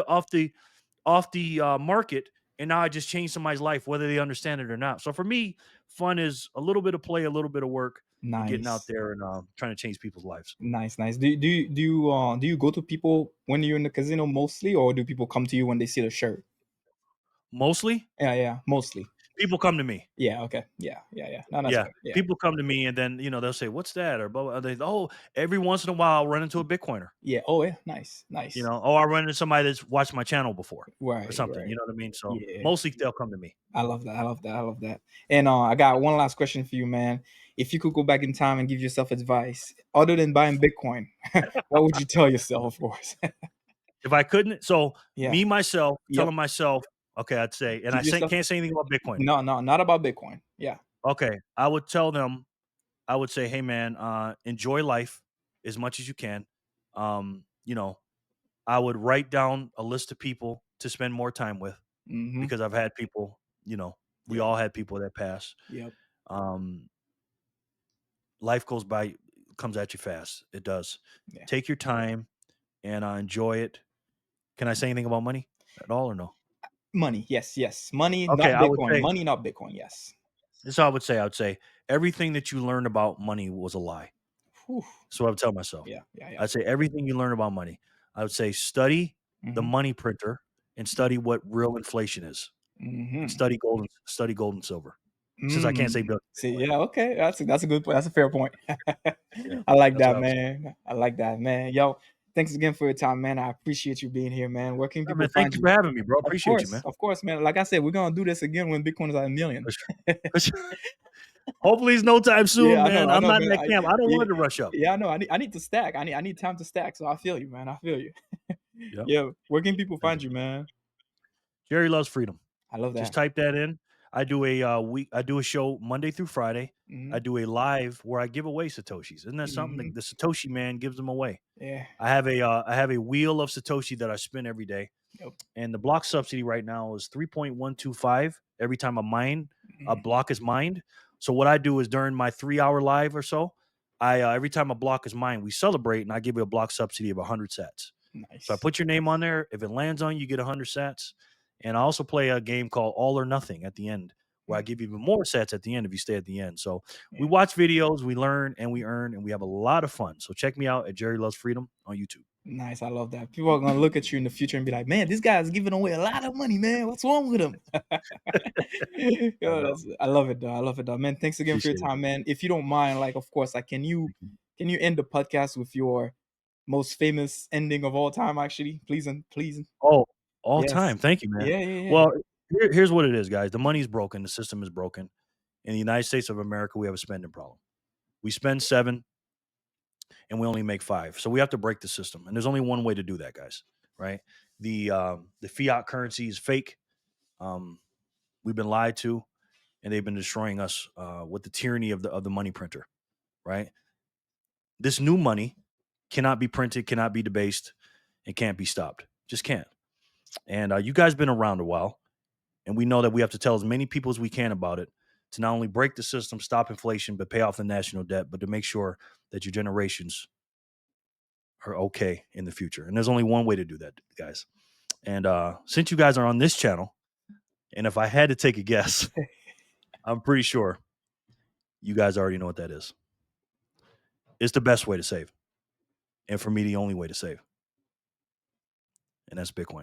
the market, and now I just changed somebody's life, whether they understand it or not. So for me, fun is a little bit of play, a little bit of work, and getting out Nice. there and trying to change people's lives. Nice, nice. Do you go to people when you're in the casino mostly, or do people come to you when they see the shirt? Mostly, Yeah, yeah, mostly. people come to me. Yeah, okay. Yeah, yeah, yeah. No, that's Yeah, fair. Yeah. people come to me and then, they'll say, "What's that?" Or blah, blah. Every once in a while I'll run into a Bitcoiner, Yeah. Oh, yeah. Nice, nice. or I'll run into somebody that's watched my channel before or Right, something, you right. know what I mean? So, Yeah. mostly they'll come to me. I love that. I love that. I love that. And I got one last question for you, man. If you could go back in time and give yourself advice, other than buying Bitcoin, what would you tell yourself, of course? If I couldn't Yeah. me, myself, Yep. telling myself, okay, I'd say, and I Give say yourself can't say anything about Bitcoin. no, no, not about Bitcoin. Yeah. Okay, I would tell them, I would say, "Hey, man, enjoy life as much as you can." Um, you know, I would write down a list of people to spend more time with Mm-hmm. because I've had people, we Yep. all had people that pass. Yep. Um, Life goes by, comes at you fast. It does. Yeah. Take your time and enjoy it. Can I say anything about money at all or no? Money. Yes. Yes. Money, not Okay, I would Bitcoin. say Money, not Bitcoin. Yes. this is how I would say. I would say everything that you learned about money was a lie. Whew. So I would tell myself. Yeah. Yeah. Yeah. I'd say everything you learn about money. I would say study the Mm-hmm. money printer and study what real inflation is. And Mm-hmm. study gold and silver. Since I can't say Mm. See, Bitcoin. yeah, okay. That's a good point. That's a fair point. Yeah, I like that's what that, I would say. man. I like that, man. Yo, thanks again for your time, man. I appreciate you being here, man. Where can All right, people man. Thank find you you? for having me, bro. Appreciate you, man. Of course, man. Like I said, we're gonna do this again when Bitcoin is at a million. For sure. For sure. Hopefully, it's no time soon, Yeah, man. I I'm know, not in man. that camp. I don't Yeah, want it to rush up. yeah, I know. I need to stack. I need time to stack. So I feel you, man. I feel you. Yep. Yeah. Where can people Thank find you. you, man? Jerry loves freedom. I love Just that. type that in. I do a show Monday through Friday. Hmm. I do a live where I give away satoshis. Isn't that something? The, Hmm. the Satoshi man gives them away. Yeah. I have a wheel of satoshi that I spin every day, Yep. and the block subsidy right now is 3.125 every time a Mhm. block is mined. So what I do is during my 3 hour live or so, I every time a block is mined, we celebrate, and I give you a block subsidy of 100 sats. So I Nice. put your name on there. If it lands on you, you get 100 sats. And I also play a game called All or Nothing at the end, where I Mm. give you even more sats at the end if you stay at the end. So we Yeah. watch videos, we learn, and we earn, and we have a lot of fun. So check me out at Jerry Loves Freedom on YouTube. Nice. I love that. People are gonna look at you in the future and be like, "Man, this guy's giving away a lot of money, man. What's wrong with him?" I Yo, know. I love it, though. I love it, though. Man, thanks again for your Appreciate it. time, man. If you don't mind, like, of course, like, can you end the podcast with your most famous ending of all time? Actually, please and please. Oh, all Yes. time. Thank you, man. Yeah, yeah, yeah. Well, here's what it is, guys. The money's broken. The system is broken. In the United States of America, we have a spending problem. We spend seven and we only make five. So we have to break the system. And there's only one way to do that, guys. Right? The fiat currency is fake. Um, we've been lied to, and they've been destroying us with the tyranny of the money printer. Right? This new money cannot be printed, cannot be debased, and can't be stopped. Just can't. And you guys been around a while. And we know that we have to tell as many people as we can about it to not only break the system, stop inflation, but pay off the national debt, but to make sure that your generations are okay in the future. And there's only one way to do that, guys. And since you guys are on this channel, and if I had to take a guess, I'm pretty sure you guys already know what that is. It's the best way to save. And for me, the only way to save. And that's Bitcoin.